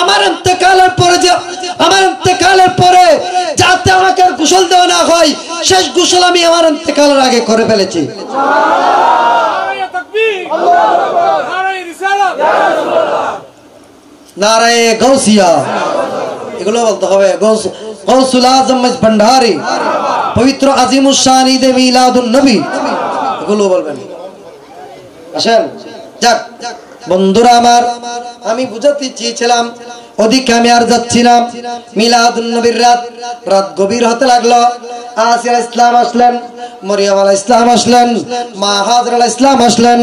[SPEAKER 1] আমার ইন্তেকালের পরে যাতে আমাকে গোসল দেওয়া না হয়, শেষ গোসল আমি আমার ইন্তেকালের আগে করে ফেলেছি। নারায়ে গাউসিয়া, এগুলো বলতে হবে। গৌসুল আজম ভান্ডারী, পবিত্র আজিমুস শান ঈদে মিলাদুন নবী, এগুলো বলবেন। আসেন যাক বন্ধুরা আমার, আমি বুঝাতে চেয়েছিলাম ওদিকে আমি আর যাচ্ছি না। মিলাদুন নবীর রাত গভীর হতে লাগলো। আসিয়া ইসলাম আসলেন, মরিয়ম আলাইহিস সালাম আসলেন, মা হাজরা আলাইহিস সালাম আসলেন।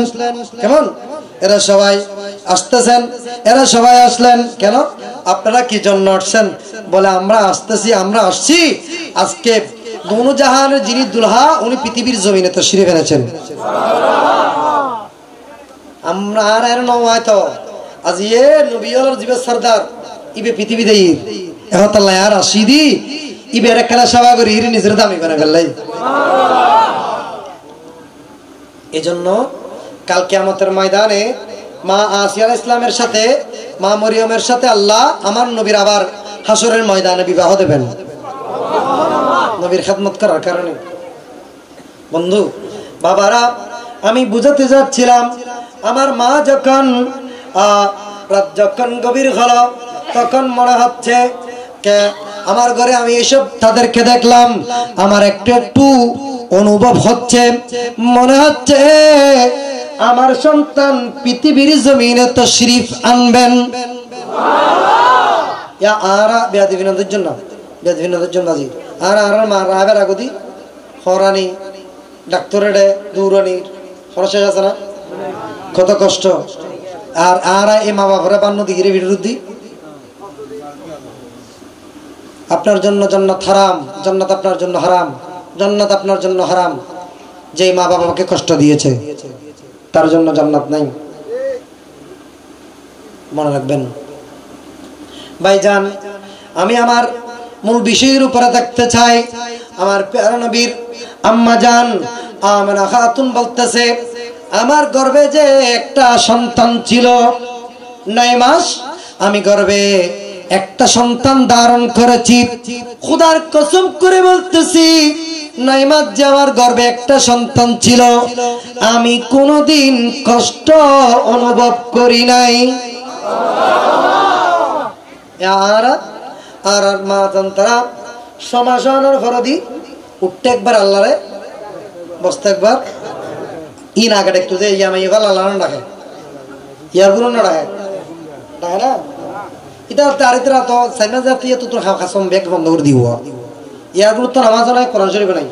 [SPEAKER 1] কেমন এরা সবাই আসতেছেন, এরা সবাই আসলেন। কেন আপনারা কি জন্য আসছেন? বলে আমরা আসছি আজকে দোনো জাহানের যিনি দুলহা উনি পৃথিবীর জমিনে তশরিফ এনেছেন। আমরা আর নয় তো আজ এ নবীর জীবে সরদার ইবে পৃথিবী দেই এহতাল্লাহ আর আসিদি ইবে এর খেলা সভা করে ইরি নিজের দামি করে ফেললাই। এজন্য কাল কিয়ামতের ময়দানে মা আসিয়া ইসলামের সাথে মা মরিয়মের সাথে আল্লাহ আমার নবীর আবার হাসরের ময়দানে বিবাহ দেবেন নবীর খেদমত করার কারণে। বন্ধু বাবারা, আমি বুঝাতে যাচ্ছিলাম, আমার মা যখন রাত যখন গভীর হলো তখন মনে হচ্ছে আমার ঘরে আমি এসব তাদেরকে দেখলাম, আমার একটু একটু অনুভব হচ্ছে, মনে হচ্ছে আমার সন্তান পৃথিবীর জমিনে তশরিফ আনবেন। আরা বেয়াদিবিনদের জন্য বেয়াদিবিনদের জন্য আজি আর আর মা রাবের আগদি হরানি ডাক্তারে দৌড়ানি খরচ আছে না, কত কষ্ট। আর আর এই মা বাবারা বান্ন দিগিরে বিরুদ্ধে আপনার জন্য জান্নাত হারাম, জান্নাত আপনার জন্য হারাম, জান্নাত আপনার জন্য হারাম। যে মা বাবাকে কষ্ট দিয়েছে তার জন্য জান্নাত নাই, মনে রাখবেন ভাইজান। আমি আমার মূল বিষয়ের উপরে দেখতে চাই। আমার প্যারা নবীর আম্মা জান আমেনা খাতুন বলতেছে, আমার গর্ভে যে একটা সন্তান ছিল 9 মাস, আমি গর্ভে একটা সন্তান ধারণ করেছি। খোদার কসম করে বলতেছি, 9 মাস যে আমার গর্ভে একটা সন্তান ছিল, আমি কোনোদিন কষ্ট অনুভব করি নাই। আর মা তারা সমাজনের ফরদি উঠতে একবার আল্লাহরে বসতে একবার ইন আগে একটু যে ইয়ামাই এবার আল্লাহ ডাকে, ইয়ারগুলো না ডাকে ডাকে না। এটা তারিতরা তো সাইনা জাতীয় তো তোর খাসম ব্যাগ বন্ধ করে দিব, ইয়ারগুলো তো নামাজ নাই, কোরআন শরীফ নাই।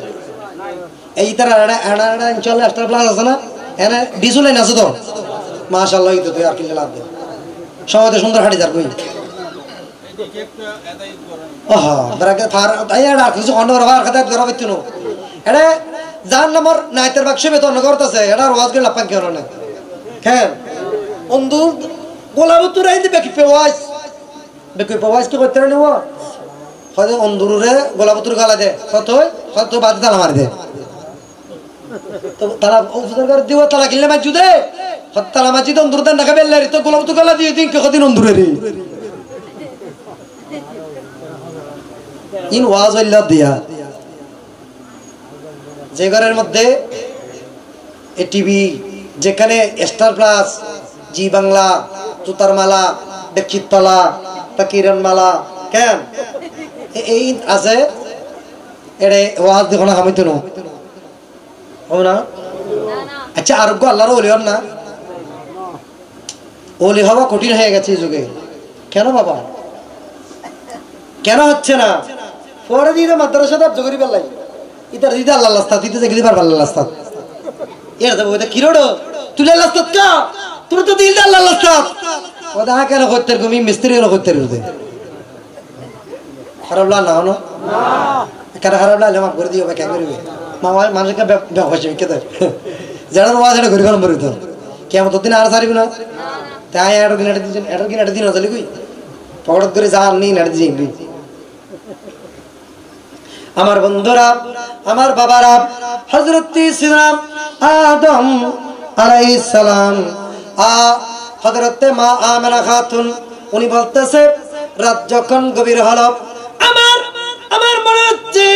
[SPEAKER 1] এই তারা এড়া ইনশাআল্লাহ এক্সট্রা ক্লাস আছে না, এনে ডিজুলাই আছে তো মাশাআল্লাহ। এই তো তুই আর কিনলে লাভ দে সময় তো সুন্দর হাঁটি যার কই ওহা ব্রাকে ফার আইয়া আর কিছু অন্য রবার কথা ধরা হইতো না। এটা জান নম্বর নাইতের বাক্স বেতন করতেছে, এটা ওয়াজ করে লাপান কেন না কেন বন্ধু গোলাবু তুই রাইতে বেকি পেওয়াজ তো করতে নেওয়া হয়তো অন্ধুরে গোলাবু তুর গালা দে কত কত বাদ তালা মারি দে তো তারা উপকার দিব, তালা কিনলে মাঝু দে তালা মাঝি তো অন্ধুর দেন না বেল্লার তো গোলাবু তুর গালা দিয়ে দিন কদিন অন্ধুরে রে ইন ওয়াজ হইলা দিয়া। যে ঘরের মধ্যে এ টিভি, যেখানে স্টার প্লাস, জি বাংলা, তুতার মালা, ডেকচিতলা, তাকিরন মালা কেন এই আছে, এড়ে ওয়াজ দেখো না হামিতো না। আচ্ছা আরোগ্য আল্লাহর ওলি হন না, ওলি হওয়া কঠিন হয়ে গেছে এই যুগে। কেন বাবা কেন হচ্ছে না? পরে দিতে মাদ্রাসা দাব জগরি বেলাই ইতার দিতে আল্লাহ লাস্তাত দিতে দেখলি পারবা আল্লাহ লাস্তাত এর দেবো এটা কিরোড় তুলে লাস্তাত কা তুমি তো দিল আল্লাহ লাস্তাত ওদা কেন করতে তুমি মিস্ত্রি হলো করতে রুদে খারাপ না না কেন খারাপ লাগলে মাফ করে দিও ভাই কে করবে মামা মানুষকে ব্যবহার কেতে যারা ওয়া যারা ঘুরে গেলাম বলি তো কেমন তোর দিন আর সারিব না তাই এটার দিন এটা দিন চলি কই পকড়ত করে যা নি নেট দিই। আমার বন্ধুরা, আমার বাবারা, হযরত ইসলাম আদম আলাইহিস সালাম হযরত মা আমেনা খাতুন উনি বলতেছে, রাত যখন গভীর হলো আমার মনে হচ্ছে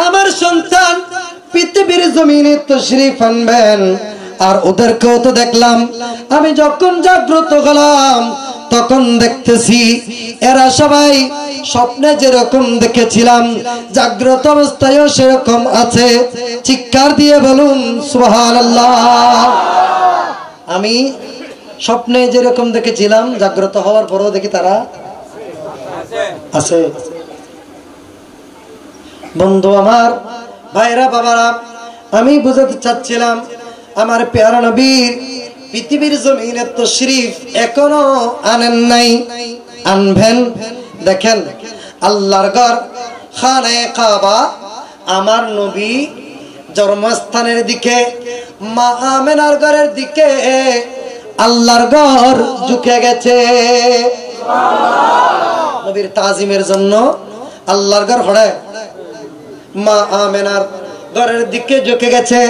[SPEAKER 1] আমার সন্তান পৃথিবীর জমিনে তশরিফ আনবেন। আর ওদেরকেও তো দেখলাম, আমি যখন জাগ্রত হলাম তখন দেখতেছি এরা সবাই স্বপ্নে যেরকম দেখেছিলাম জাগ্রত অবস্থায়ও সেরকম আছে। চিৎকার দিয়ে বলুন সুবহানাল্লাহ। আমি স্বপ্নে যেরকম দেখেছিলাম জাগ্রত হওয়ার পরও দেখি তারা আছে। বন্ধু আমার, ভাইরা, বাবারা, আমি বুঝাতে চাচ্ছিলাম আমার প্যারা নবীর পৃথিবীর জমিনে তশরিফ এখনো আনেন নাই, আনবেন। দেখেন আল্লাহর ঘর খানে কাবা, আমার নবী জন্মস্থানের দিকে, মা আমেনার ঘরের দিকে আল্লাহর ঘর ঝুঁকে গেছে। নবীর তাজিমের জন্য আল্লাহর ঘর হড়ে মা আমেনার ঘরের দিকে ঝুঁকে গেছে।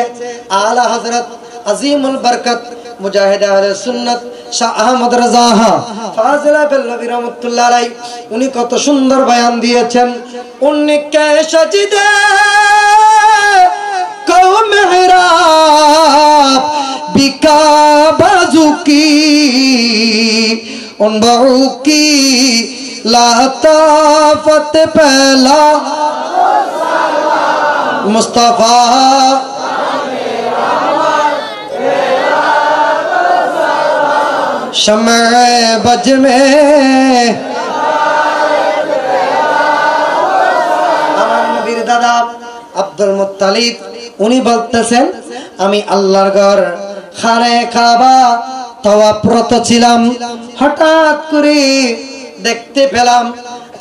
[SPEAKER 1] আলা হযরত আজিমুল বরকত মুজাহিদ আহলে সুন্নাত শাহ আহমদ রাজা ফাজিলা বেল্লভী রহমাতুল্লাহ আলাইহি উনি কত সুন্দর বয়ান দিয়েছেন। উনি কে সাজদে কো মেহরাব বিকা বাজুকি উন বাউকি লাতাফত পহলা मुस्तफा शम्मे बज में আমার নবীর দাদা আব্দুল মুত্তালিব উনি বলতেছেন আমি আল্লাহর ঘর খানে কাবা তাওয়াফরত ছিলাম, হঠাৎ করে দেখতে পেলাম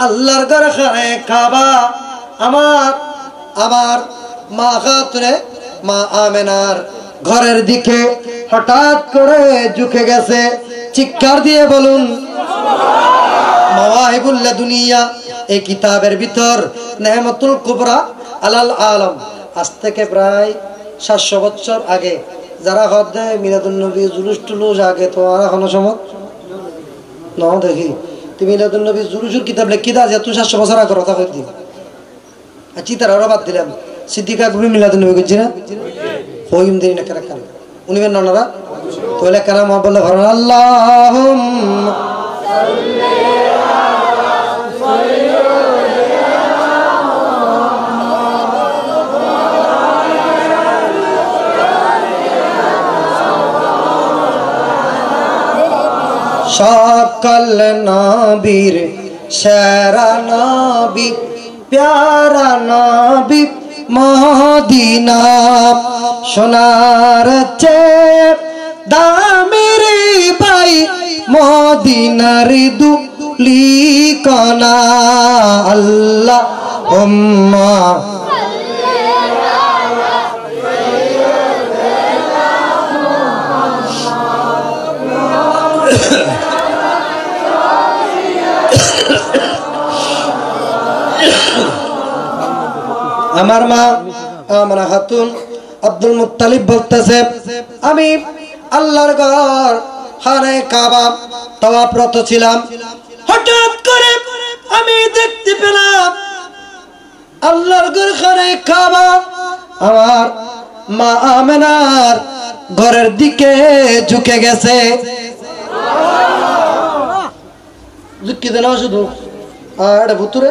[SPEAKER 1] আল্লাহর ঘর খানে কাবা আমার মা খাতুনে মা আমেনার ঘরের দিকে হঠাৎ করে ঝুঁকে গেছে। চিৎকার দিয়ে বলুন মাওয়াহিবুল লাদুনিয়া এই কিতাবের ভিতর নেহমতুল কুবরা আলাল আলম আজ থেকে প্রায় 700 বছর আগে যারা হদে মিলাদুন নবী জুলুস টুলুস আগে তো আর এখনো সময় ন দেখি তুমি মিলাদুন নবী জুলুসুর কিতাব লিখি দা যে তুই 700 বছর আগে কথা কই দি চিতার আরো বাদ দিলাম সিদ্দিক আকবর মিলাদুন নবী কইছি না হইম দেরি না কারা কারা উনি বেন ননারা তোলে কালাম বলে ভরণ আল্লাহুম্মা সাল্লি সকল নবীর সেরা নবী प्यारा नबी मदीना सोनार चे दामेरे भाई मदीनार दुली कना अल्लाहुम्मा আমার মা আমেনা খাতুন আব্দুল মুত্তালিব বলতেছে আমি আল্লাহর ঘর খানে কাবা তাওয়াফরত ছিলাম, হঠাৎ করে আমি দেখতে পেলাম আল্লাহর ঘর খানে কাবা আমার মা আমেনার ঘরের দিকে ঝুঁকে গেছে। ঝুঁকি দেনা শুধু আর ভুতুরে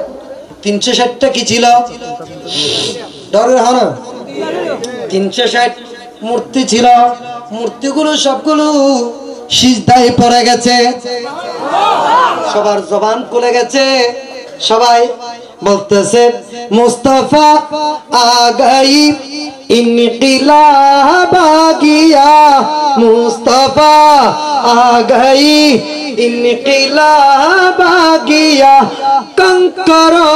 [SPEAKER 1] 360টা কি ছিল ডরের হন 360 মূর্তি ছিল, মূর্তিগুলো সবগুলো সিজদায় পড়ে গেছে, সবার জবান খুলে গেছে, সবাই বলতেছে মুস্তাফা আগাই ইনকিলাব আগিয়া মুস্তাফা আগাই इनकिलाब आ गया कंकरो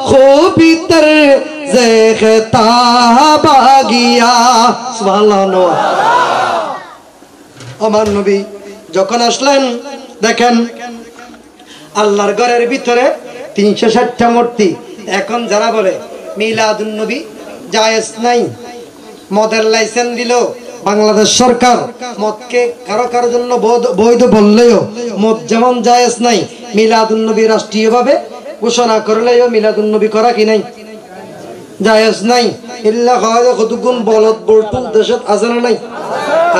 [SPEAKER 1] खूबी तर ज़ेख़ताब आ गया सुबहानाल्लाह। আমার নবী যখন আসলেন দেখেন আল্লাহর ঘরের ভিতরে 360টা মূর্তি। এখন যারা বলে মিলাদুন নবী জায়েজ নাই, মদের লাইসেন্স দিল বাংলাদেশ সরকার, মদকে কারো কারো জন্য বৈধ বললেও মদ যেমন জায়েজ নাই, মিলাদুন নবী রাষ্ট্রীয়ভাবে ঘোষণা করলেও মিলাদুন নবী করা কি নাই জায়েজ নাই। ইল্লা খাওয়া কতগুণ বলদ বলটু দেশত আছে না নাই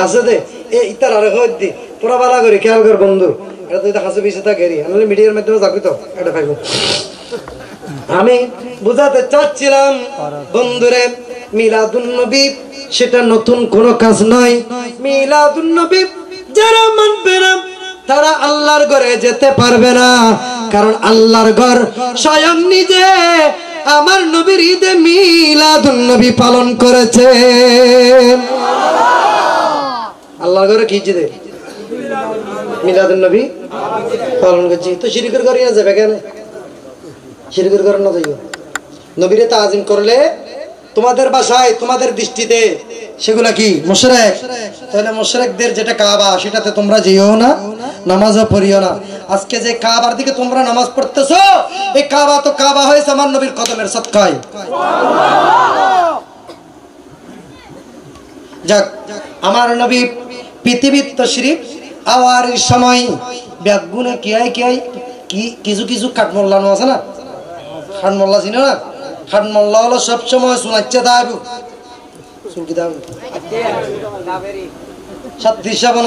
[SPEAKER 1] আছে দে এই ইতার আরে হয় দি পুরা বালা করে খেয়াল কর বন্ধু, এটা তো হাসে পিছে তা গেরি আমি মিডিয়ার মাধ্যমে যাবি তো এটা পাইব। আমি বুঝাতে চাচ্ছিলাম বন্ধুরে মিলাদুন নবী সেটা নতুন কোন কাজ নয়। মিলাদুন নবী যারা মানবে না তারা আল্লাহর ঘরে যেতে পারবে না, কারণ আল্লাহর ঘর স্বয়ং নিজে আমার নবীর ঈদে মিলাদুন নবী পালন করেছে। আল্লাহর ঘরে কি ঈদে মিলাদুন নবী পালন করেছে, তো শিরকের ঘরে না যাবে কেন? শিরকের ঘরে না যাইও, নবীরে তাজিম করলে তোমাদের ভাষায় তোমাদের দৃষ্টিতে সেগুলা কি মুশরিক, তাহলে মুশরিকদের যেটা কাবা সেটাতে তোমরা যেও না, নামাজও পড়িও না। আজকে যে কাবার দিকে তোমরা নামাজ পড়তেছো এই কাবা তো কাবা হয়েছে আমার নবীর কদমের সদকায়। যাক আমার নবী পৃথিবীর তশরিফ আওয়ারের সময় ব্যাগুনে কি কিছু কিছু কাঠমোল্লানো আছে না, খাটমোল্লা চিনো না? খাটমোল্লা হলো সবসময় শোনাচ্ছে দাব চুলকি দাব সাত্রিশ সাবান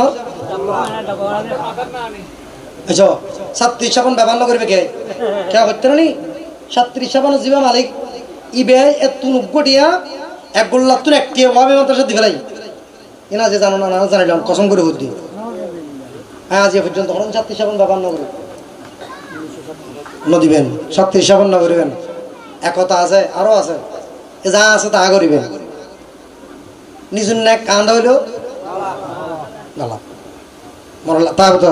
[SPEAKER 1] আচ্ছা 37 সাবান ব্যবহার না করবে কে করতে নি 37 সাবান জিবা মালিক ইবে এত 90 টিয়া এক গোল্লা তুন একটি ভাবে মাত্র সাথে ফেলাই এনা যে জানো না না জানাইলাম কসম করে বুদ্ধি আজ এ পর্যন্ত 37 সাবান ব্যবহার না করবে নদিবেন 37 সাবান না করবেন একতা আছে আরো আছে যা আছে তা করিবেন নিজুন না কান্দ হইল নালা মরলা তা তো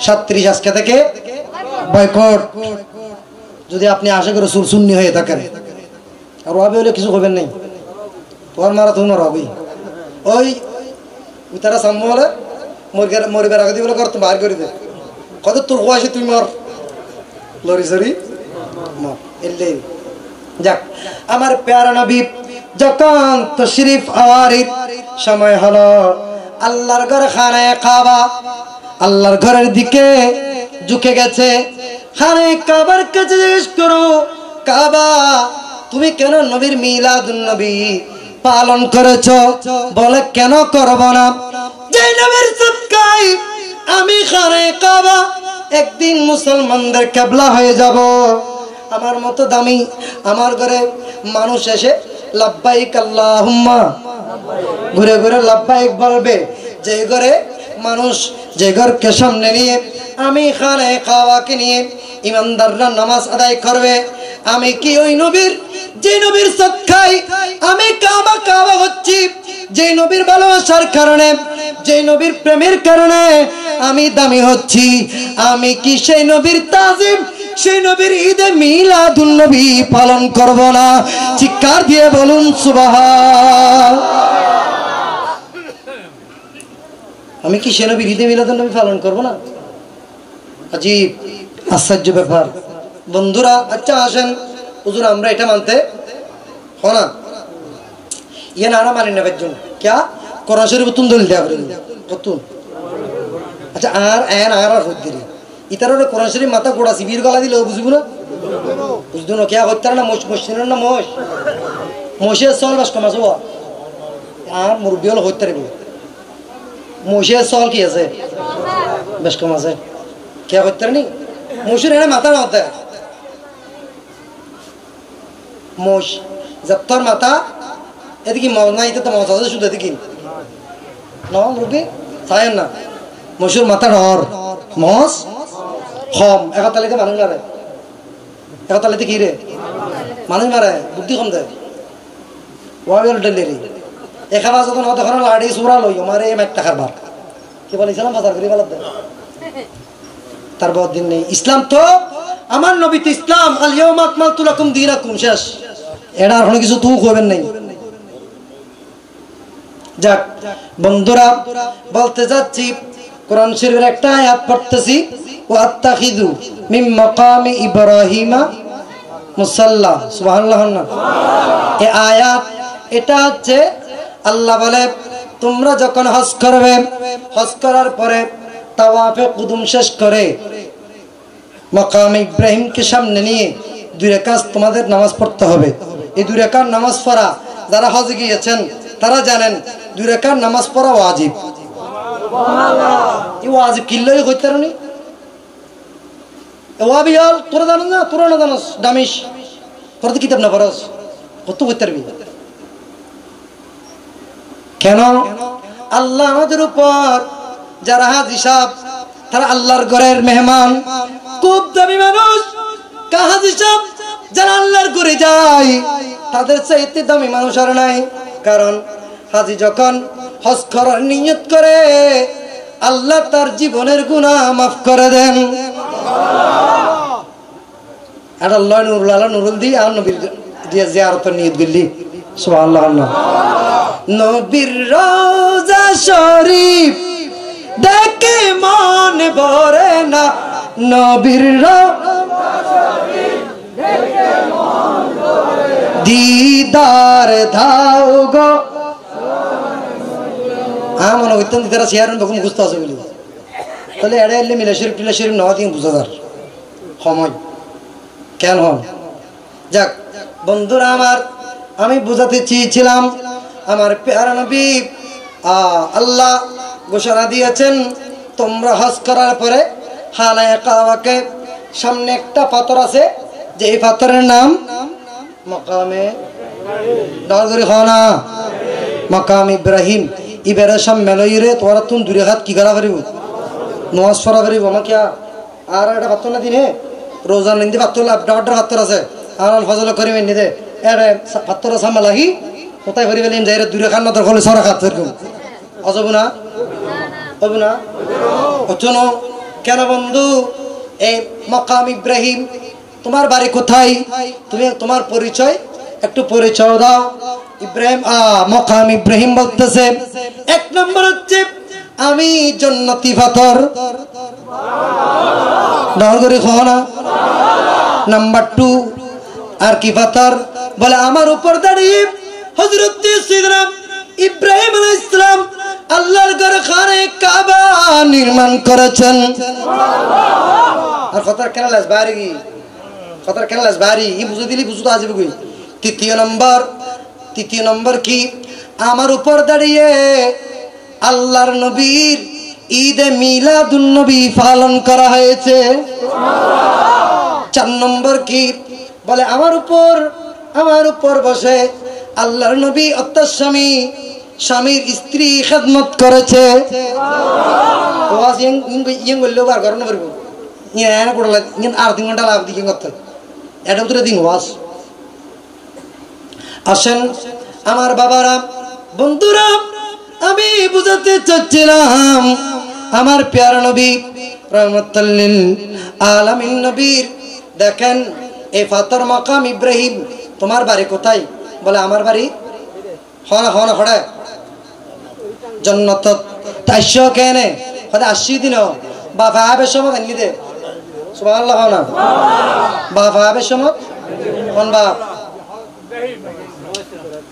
[SPEAKER 1] 37 আজকে থেকে বয়কট যদি আপনি আশা করে সুন্নি হয়ে থাকেন আর ওয়াবে হলে কিছু করবেন নাই তোর মারা তুমি মারবি ওই তারা সাম্য হলে মরিবার আগে দিয়ে কর তুমি বার করে দে কত তোর আসে তুই মর লরি সরি মর এলে যাক আমার প্যারা নবী যখন তশরিফ আওয়ারির সময় হলো আল্লাহর ঘর খানায়ে কাবা আল্লাহর ঘরের দিকে ঝুঁকে গেছে খানায়ে কাবার কাছে জিজ্ঞেস করো কাবা তুমি কেন নবীর মিলাদুন নবী পালন করেছো বলে কেন করব না যে নবীর সদকায় আমি খানায়ে কাবা একদিন মুসলমানদের কিবলা হয়ে যাব আমার মতো দামি আমার ঘরে মানুষ এসে লাব্বাইক আল্লাহুম্মা ঘুরে ঘুরে লাব্বাইক বলবে যে ঘরে মানুষ যে ঘরকে সামনে নিয়ে আমি খানায়ে কাবাকে নিয়ে ইমানদাররা নামাজ আদায় করবে আমি কি ওই নবীর যে নবীর সদকায় আমি কাবা কাবা হচ্ছি যে নবীর ভালোবাসার কারণে যে নবীর প্রেমের কারণে আমি দামি হচ্ছি আমি কি সেই নবীর তাজিম সেই নবীর ঈদে মিলাদুন নবী পালন করব না চিৎকার দিয়ে বলুন সুবহান আমি কি সেই নবীর ঈদে মিলাদুন নবী পালন করব না আজীব আশ্চর্য ব্যাপার বন্ধুরা আচ্ছা আসেন হুজুর আমরা এটা মানতে हो ना ये नारा माने ना बच्चों क्या कुरान शरीफ तुम दलिल दिया करो तुम अच्छा आर एन आर खुद दिली इतर वाले कुरान शरीफ माता गोड़ा सिबीर गला दिलो बुझबो ना बुझदो ना क्या होता है ना मोशन ना मोशे साल बस कमास हुआ यार मुर्बियल होता है मोशे साल की ऐसे बस कमास है क्या होता है नहीं मोशन है ना माता ना होता है मोश जब तोर माता এদিকে মজ নাই তো মজ আছে শুধু এদিকে না মুরগি চায় না মশুর মাথা ডর মজ কম একাতালিতে মানুষ মারে একাতালিতে কি রে মানুষ মারে বুদ্ধি কম দেয় ওয়াবেল ডেলিরি এখানে যখন হতে ওখানে লাড়ি সুরা লই আমারে এক টাকার বার কি বলে ইসলাম বাজার করি বালাদ দেয় তার বহুত দিন নেই ইসলাম তো আমার নবী তো ইসলাম আল ইয়াউমা আকমালতু লাকুম দীনাকুম শেষ এটা আর কিছু তুই কইবেন নাই যাক বন্ধুরা বলতে যাচ্ছি কোরআন শরীফের একটা আয়াত পড়তেছি ওয়াত্তাখিযু মিন মাকামি ইব্রাহিমা মুসাল্লা সুবহানাল্লাহ না এই আয়াত এটা হচ্ছে আল্লাহ বলে তোমরা যখন হজ করবে হজ করার পরে তাওয়াফে কুদুম শেষ করে মাকামে ইব্রাহিমকে সামনে নিয়ে দুই রাকাত তোমাদের নামাজ পড়তে হবে এই দুই রাকাত নামাজ পড়া যারা হজে গিয়েছেন তারা জানেন দুই রাকাত নামাজ পড়া ওয়াজিব সুবহানাল্লাহ এই ওয়াজিব কিল্লাই কইতে রানি ওয়াবিয়াল তোরা জানেন না তোরা না জানোস দামিশ তোরা তো কিতাব না পড়াস কত কইতে পারবি কেন আল্লাহ আমাদের উপর যারা হাজী সাহেব তারা আল্লাহর ঘরের মেহমান খুব দামি মানুষ হাজী সাহেব যারা আল্লাহর ঘরে যায় তাদের চাইতে দামি মানুষ আর নাই কারণ হাজী যখন হজ করার নিয়ত করে আল্লাহ তার জীবনের গুনাহ মাফ করে দেন আর আল্লাহ নুরুল আলা নুরুল দি আর নবীর দিয়ে জিয়ারতের নিয়ত করলি সুবহানাল্লাহ নবীর রওজা শরীফ দেখে মন ভরে না নবীর রওজা শরীফ দেখে মন ভরে দিদার দাও গো আমন হইতেন দিদার শেয়ারন বকম গুস্ত আছে বলি তাহলে এড়ে এলে মিলা শরীফ নেওয়া দিয়ে বুঝা যার সময় কেন হন। যাক বন্ধুরা আমার, আমি বুঝাতে চেয়েছিলাম আমার প্যারা নবী আল্লাহ ঘোষণা দিয়েছেন তোমরা হজ করার পরে হানায়ে কাবাকে সামনে একটা পাথর আছে, যে এই পাথরের নাম মকামে দরগরি হনা মকাম ইব্রাহিম। ইবের সামনে লইরে তোরা তুমি দূরে হাত কি করা পারিব, নামাজ পড়া পারিব আমাকে। আর একটা পাথর না দিনে রোজার নিন্দে পাথর ডাবডার পাথর আছে, আর ফজল করি মেনে দে এড়ে পাথর সামনে লাগি কোথায় করি বলেন যাই দূরে খান না তোর ফলে সরা খাত এরকম অজব না অবু না অচন। কেন বন্ধু এই মকাম ইব্রাহিম, তোমার বাড়ি কোথায়, তুমি তোমার পরিচয় একটু পরিচয় দাও। ইব্রাহিম মকাম ইব্রাহিম বলতেছে এক নম্বর হচ্ছে আমি জান্নাতি পাথর নগরী খানা। নাম্বার 2 আর কি পাথর, বলে আমার উপর দাঁড়িয়ে হযরত সাইয়েদনা ইব্রাহিম আলাইহিস সালাম আল্লাহর ঘর খানে কাবা নির্মাণ করেছেন। আর খতর কেন লাস বাড়ি কি খতর কেন লাস বাড়ি ই বুঝে দিলি বুঝতে আসবে কই। তৃতীয় নম্বর কি, আমার উপর দাঁড়িয়ে আল্লাহর নবীর ঈদে মিলাদুন নবী পালন করা হয়েছে। 4 নম্বর কি, বলে আমার উপর বসে আল্লাহর নবী অর্থাৎ স্বামীর স্ত্রী খেদমত করেছে। আর 3 ঘন্টা লাভ দিকে করতে এটা উত্তরে দিন ওয়াজ। আসেন আমার বাবারা বন্ধুরা, আমি বুঝাতে চাচ্ছিলাম আমার প্যারা নবী রহমাতুল লিল আলামিন নবীর দেখেন এই পাথর মাকাম ইব্রাহিম। তোমার বাড়ি কোথায়, বলে আমার বাড়ি হড়া জন্নত। তাইশ কেনে হতে 80 দিন বাবা আবের সময় আনি দে সুবহানাল্লাহ না বাবা আবের সময় কোন বাপ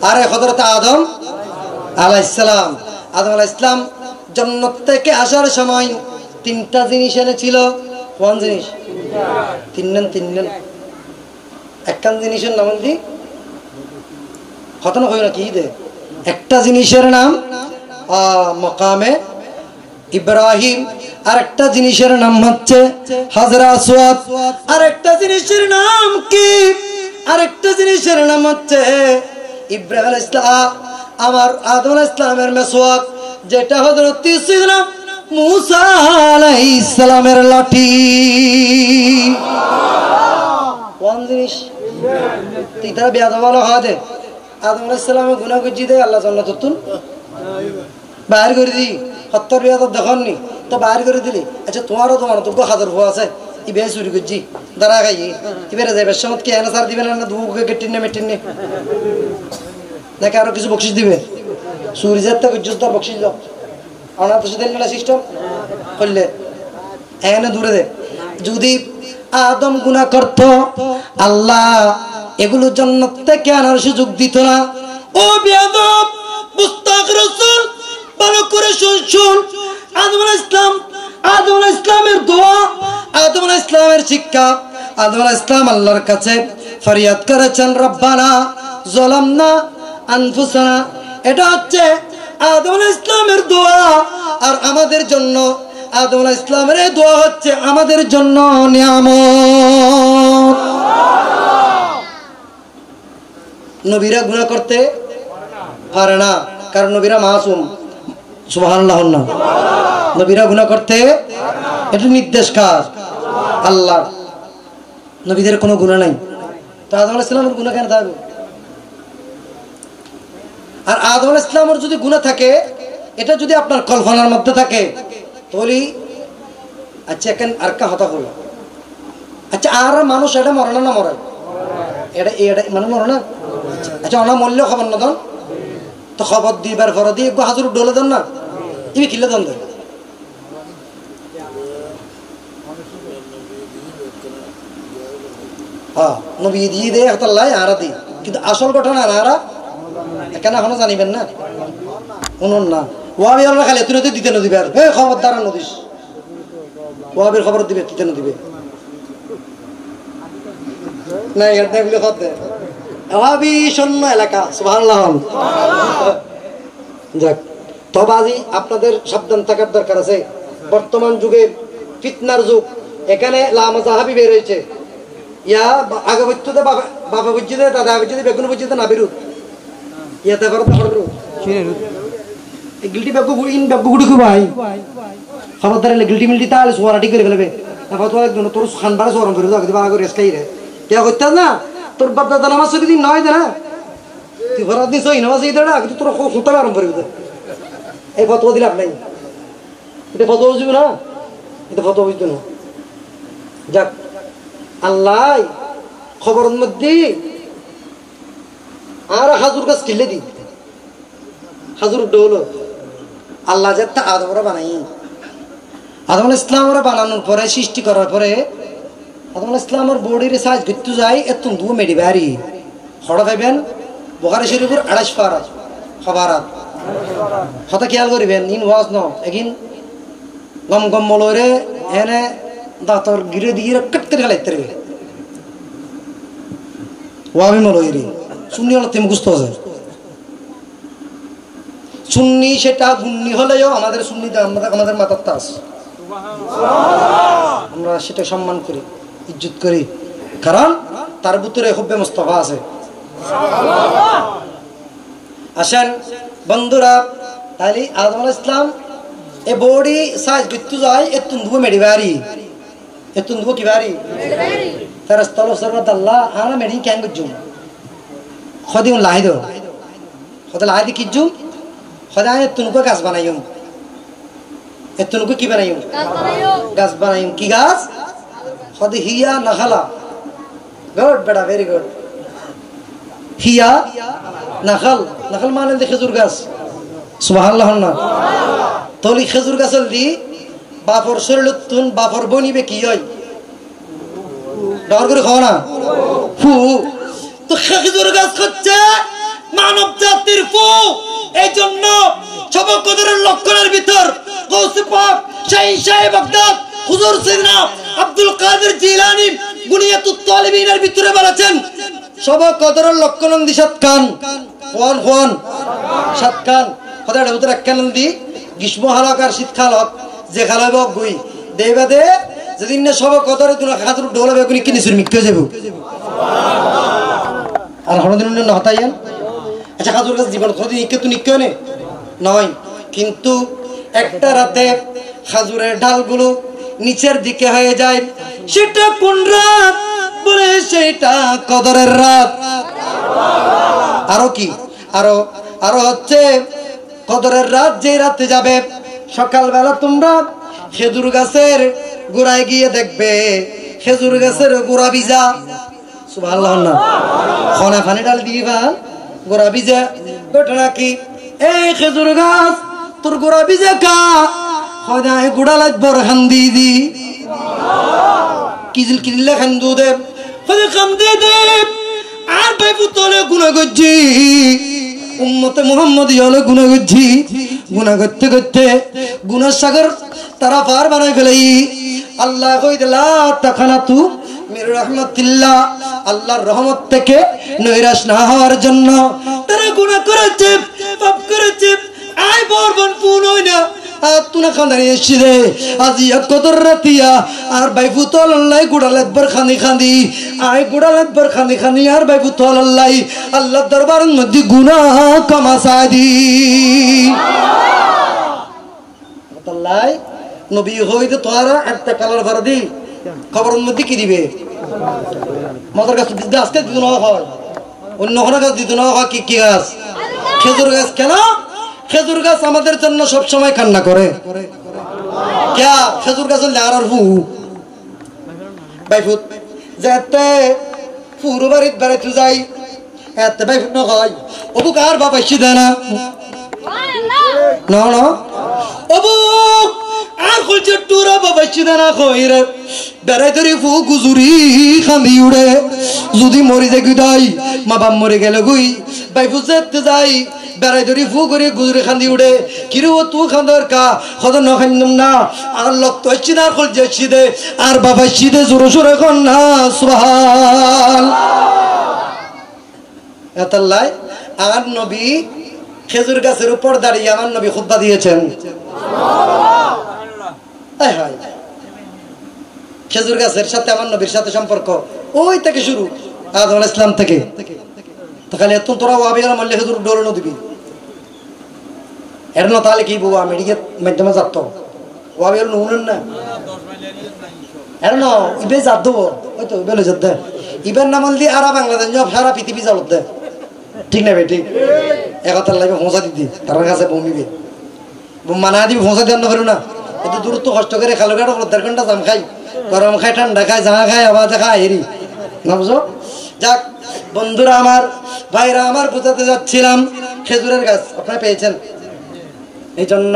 [SPEAKER 1] আরে হযরত আদম আলাইহিস সালাম জান্নাত থেকে আসার সময় 3টা জিনিস এনেছিল। কোন জিনিস? 3 একখান জিনিসের নাম কি খতম হয় না কি দে একটা জিনিসের নাম মকামে ইব্রাহিম, আর একটা জিনিসের নাম হচ্ছে হাজরা আসওয়াদ, আর একটা জিনিসের নাম কি, আরেকটা জিনিসের নাম হচ্ছে ইব্রাহিম আলাইহিস সালাম আমার আদম আলাইহিস সালামের মেসওয়াক, যেটা হযরত সাইয়েদনা মুসা আলাইহিস সালামের লাঠি। কোন জিনিস? তিতারা বিয়াদ ভালো হয় আদম আলাইহিস সালামের গুনাহ করছি দে আল্লাহ জান্নাত তুন বাইর করে দি 70 বিয়াদ দেখননি তো বাইর করে দিলি। আচ্ছা তোমারও তো হাজার হওয়া আছে ই বে চুরি করছি দাঁড়া খাই এবারে যাবে সমত কি এনসার দিবেন না দুকে কেটিনে মেটিনে নাকি আরো কিছু বকশিশ দিবে? চুরি যাতে করছিস তোর বকশিশ দাও আনা তো সেদিন না সিস্টেম করলে এনে দূরে দে। যদি আদম গুনাহ করত আল্লাহ এগুলো জান্নাত থেকে আনার সুযোগ দিত না। ও বেয়াদব মুস্তাক রাসূল ভালো করে শুন। আদম আলাইহিস সালামের দোয়া, আদম আলাইহিস সালামের শিক্ষা, আদম আলাইহিস সালাম আল্লাহর কাছে ফরিয়াদ করেছেন রব্বানা যালামনা আনফুসানা। এটা হচ্ছে আদম আলাইহিস সালামের দোয়া। আর আমাদের জন্য আদম আলাইহিস সালামের এই দোয়া হচ্ছে আমাদের জন্য নিয়ামত। নবীরা গুনাহ করতে পারে না, কারণ নবীরা মাসুম। সুবহানাল্লাহ না নবীরা গুনাহ করতে এটা নির্দেশ কার? আল্লাহ। নবীদের কোনো গুনাহ নাই, তো আদম আলাইহিস সালামের গুনাহ কেন থাকবে? আর আদম আলাইহিস সালামের যদি গুনাহ থাকে, এটা যদি আপনার কল্পনার মধ্যে থাকে তাহলে আচ্ছা এখন আর কা হতা হলো। আচ্ছা আর মানুষ এটা মরে না মরে? এটা মানে মরে না। আচ্ছা অনা মূল্য খবর না দন তো খবর দিবার পর দিয়ে হাজুর ডলে দেন না ইবি কিলে দেন দেয়। হ্যাঁ নবী দিয়ে দেয় হতাল্লাই আরা দিই, কিন্তু আসল ঘটনা আরা কেন এখনো জানিবেন না শুনুন না। ওয়াবি আল্লাহ খালি তুই দিতে নদীবে আর খবরদার নদীস ওয়াহাবির খবর দিবে কি কেন দিবে না এর দেখলে কত ওয়াহাবি শূন্য এলাকা সুবহানাল্লাহ যাক তবে আজি আপনাদের সাবধান থাকার দরকার আছে বর্তমান যুগে ফিতনার যুগ এখানে লামা জাহাবি বের হয়েছে ইয়া আগে বুঝতে বাবা বুঝতে দাদা বুঝতে বেগুন বুঝতে না বেরু ইয়াতে করতে করব এই গিলটি বেগু ইন বেগু গুড়ি ভাই খবরদার লে গিলটি মিলটি তাহলে সোয়ারাটি করে ফেলবে তারপর তো একজন তোর খানবারে সরম করে দাও দিবা আগে রেসকাই রে কে কইতা না তোর বাপ দাদা নামাজ পড়ি দিন নয় না তুই ফরাদ দিছ এই নামাজ এই দেড়া কিন্তু তোর খুঁটা আরম্ভ করে দে এই ফতোয়া দিলাম নাই এটা ফতোয়া বুঝবি না এটা ফতোয়া বুঝতো না যাক আল্লাহ খবরের মধ্যে আর হাজুর গাছ কিনলে দি হাজুর ডোল আল্লাহ যাতে আদমরা বানাই আদম আলাইহিস সালামরা বানানোর পরে সৃষ্টি করার পরে আদম আলাইহিস সালামের বডির সাইজ গিত্তু যায় এত দু মেডি বাড়ি খড়া পাইবেন বুখারী শরীফের 28 পারা খবরাত কথা খেয়াল করিবেন ইন ওয়াজ ন এগিন গম গম মলরে এনে দাঁতর গিরে দিয়ে কট করে ফেলাইতে রে ওয়াবি মলরি সুন্নি হলে মুখস্থ আছে সুন্নি সেটা গুন্নি হলেও আমাদের সুন্নি আমাদের মাথার তাস আমরা সেটা সম্মান করি ইজ্জত করি কারণ তার ভিতরে হুব্বে মুস্তাফা আছে আসেন বন্ধুরা তাহলে আদম আলাইহিস সালাম এ বডি সাইজ গিত্তু যায় এতুন দু মেডি বাড়ি এতুন দু কি বাড়ি তার স্থল সরবত আল্লাহ আনা মেডি ক্যাং গুজুম খদিম লাহিদো খদা লাহিদি কিজুম খদা এতুন কো গাছ বানাইম এতুন কো কি বানাইম গাছ বানাইম কি গাছ খদি হিয়া নাখালা গুড বেটা ভেরি গুড হিয়া নাখাল নাখাল মানে খেজুর গাছ সুবহানাল্লাহ না তলি খেজুর গাছল দি বাপর শরীরতুন বাপর বনিবে কি হয় ডর করে খাও না ফু তো খেজুর গাছ হচ্ছে মানব জাতির ফু এই জন্য সবক কদরের লক্ষণের ভিতর গৌসে পাক শাহ বাগদাদ হুজুর সাইয়েদনা আব্দুল কাদের জিলানী বুনিয়াতুত তালিবিনের ভিতরে বলেছেন সবক কদরের লক্ষণ দি সাত কান কোন সাত কান খোদার ভিতরে এক কান দি গ্রীষ্ম হালক আর শীতকাল হক যে খালাইব গুই দেবা দে যেদিন না সব কদরে তুলা খাতুর ঢোলা বেগুনি কিনে সুর মিক্কে যাব আর হরদিন না হতাইয়েন আচ্ছা খাতুর গাছ জীবন খদি নিকে তো নিকে নে নয় কিন্তু একটা রাতে খাজুরের ডালগুলো নিচের দিকে হয়ে যায় সেটা কোন রাত বলে সেটা কদরের রাত আরো কি আরো হচ্ছে কদরের রাত যে রাতে যাবে সকালবেলা তোমরা খেজুর গাছের গোড়ায় গিয়ে দেখবে খেজুর গাছের গোড়া ভিজা সুবহানাল্লাহ না খনা পানি ডাল দিবা গোড়া ভিজা ঘটনা কি এই খেজুর গাছ তোর গোড়া ভিজা কা খদায় গোড়া লাগবর খান্দি দি কিজিল কিজিলে খান্দু দে খদে খান্দে দে আর ভাই পুতলে গুনাহ করছি উম্মতে মুহাম্মদী হলো গুনাহ করছি গুনাহ করতে করতে গুনাহ সাগর তারা পার বানাই ফেলাই আল্লাহ কই দিলা তাকানাতু মির রাহমাতিল্লাহ আল্লাহর রহমত থেকে নৈরাশ না হওয়ার জন্য তারা গুনাহ করেছে পাপ করেছে আয় বরবন পুন হই না তুনা খান্দানি এসছি রে আজি কদর রাতিয়া আর ভাই পুতল আল্লাহ গুড়ালেত বার খানি খানি আয় গুড়ালেত বার খানি খানি আর ভাই পুতল আল্লাহ আল্লাহর দরবারের মধ্যে গুনাহ ক্ষমা সাদি আল্লাহ নবী হইতে তোরা একটা কালার ফারদি খবরের মধ্যে কি দিবে মদর গাছ আজকে দিত না হয় অন্য কোনো গাছ দিত না হয় কি গাছ খেজুর গাছ কেন খেজুর গাছ আমাদের জন্য সব সময় কান্না করে क्या খেজুর গাছ লারার ফু বাইফুত যেতে পুরো বাড়িতে বেড়াতে যাই এত বাইফুত না হয় অবু কার বাবা শিদে না না না অবু আর খুলছে টুরা বাবা শিদে না কইরে বেড়াইতে রে ফু গুজুরি খান্দি উড়ে যদি মরি যাই গুদাই মা বাপ মরে গেল গুই বাইফুত যেতে যাই বেড়াই ধরি ফু করে গুজরে খান্দি উঠে কিরে ও তু খান্দর কা খদ ন খান্দম না আর লক্ত চিনার খল যাচ্ছি দে আর বাবা সিদে জোরে জোরে এখন না সুবহান এতাল্লাই আর নবী খেজুর গাছের উপর দাঁড়িয়ে আমার নবী খুতবা দিয়েছেন খেজুর গাছের সাথে আমার নবীর সাথে সম্পর্ক ওই থেকে শুরু আদম আলাইহিস সালাম থেকে তো খালি এত তোরা ওয়াবিরা মল্লে খেজুর ডোলনো দিবি এর না তাহলে কি বউ আমেরিকার মাধ্যমে যাত ওয়াবিরা নুনেন না এর না ইবে যাত দেবো ওই তো বেলে যাত দেয় ইবের নাম দিয়ে আর বাংলাদেশ সারা পৃথিবী জালত দেয় ঠিক না ভাই ঠিক একতার লাগবে পৌঁছা দিদি তার কাছে বমিবে মানা দিবি পৌঁছা দেওয়ার না পারো না এত দূরত্ব কষ্ট করে খালো গাড়ো 10 ঘন্টা জাম খাই গরম খাই ঠান্ডা খাই জামা খাই আবার খাই হেরি না বুঝো যাক বন্ধুরা আমার ভাইরা আমার বোঝাতে যাচ্ছিলাম খেজুরের গাছ আপনারা পেয়েছেন এই জন্য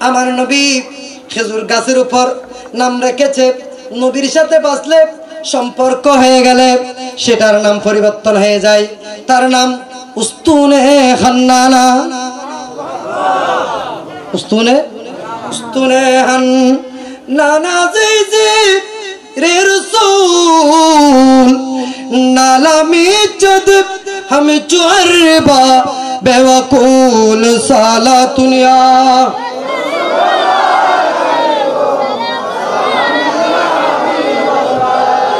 [SPEAKER 1] আমার নবী খেজুর গাছের উপর নাম রেখেছে নবীর সাথে বাঁচলে সম্পর্ক হয়ে গেলে সেটার নাম পরিবর্তন হয়ে যায় তার নাম উস্তুনে খান্নানা উস্তুনে উস্তুনে খান্নানা জি রে রাসূল নালামি জদ हम चुरबा बेवकूल साला दुनिया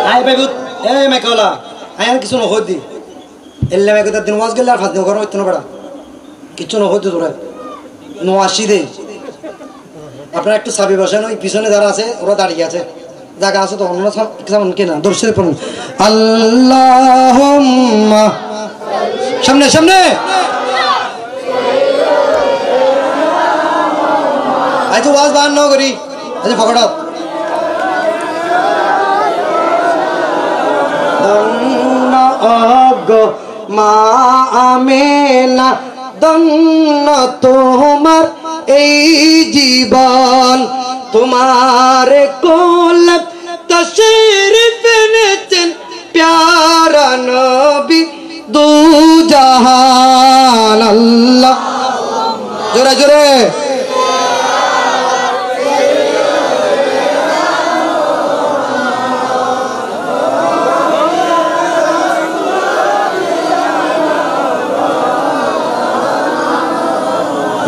[SPEAKER 1] आए बेगुत ए मैं कहला आया किसु न होदी एल्ले मैं कहता दिन वाज गेला फाद न करो इतना बड़ा किछु न होदी তোরা নো আসি দে আপনারা একটু সাবি বসেন ওই পিছনে যারা আছে ওরা দাঁড়িয়ে আছে জায়গা আছে তো অন্য কেমন কিনা দর্শনে পড়ুন আল্লাহুম্মা সামনে সামনে আজ ওয়াজ বান ন করি আজ ফকড়ত দন্ন অগ মা আমেনা দন্ন তোমার এই জীবন তোমার কোল তশরিফ এনেছেন প্যারা নবী দু জাহান আল্লাহ জোরে জোরে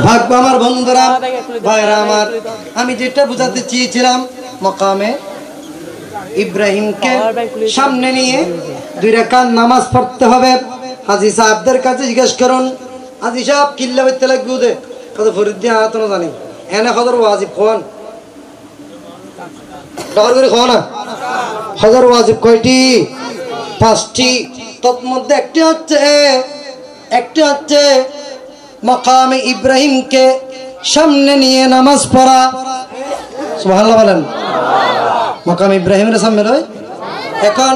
[SPEAKER 1] ভাগবা আমার বন্ধুরা ভাইরা আমার আমি যেটা বুঝাতে চেয়েছিলাম মকামে ইব্রাহিমকে সামনে নিয়ে 2 রাকাত নামাজ পড়তে হবে হাজী সাহেবদের কাছে জিজ্ঞেস করুন হাজী সাহেব কিল্লা বইতে লাগবে ওদের কত ফরিদ দিয়ে আতো না জানি এনে খদর ওয়াজিব কোন ডর করে খাও না খদর ওয়াজিব কয়টি 5টি তার মধ্যে একটি হচ্ছে মকামে ইব্রাহিমকে সামনে নিয়ে নামাজ পড়া সুবহানাল্লাহ বলেন মকাম ইব্রাহিমের সামনে রয় এখন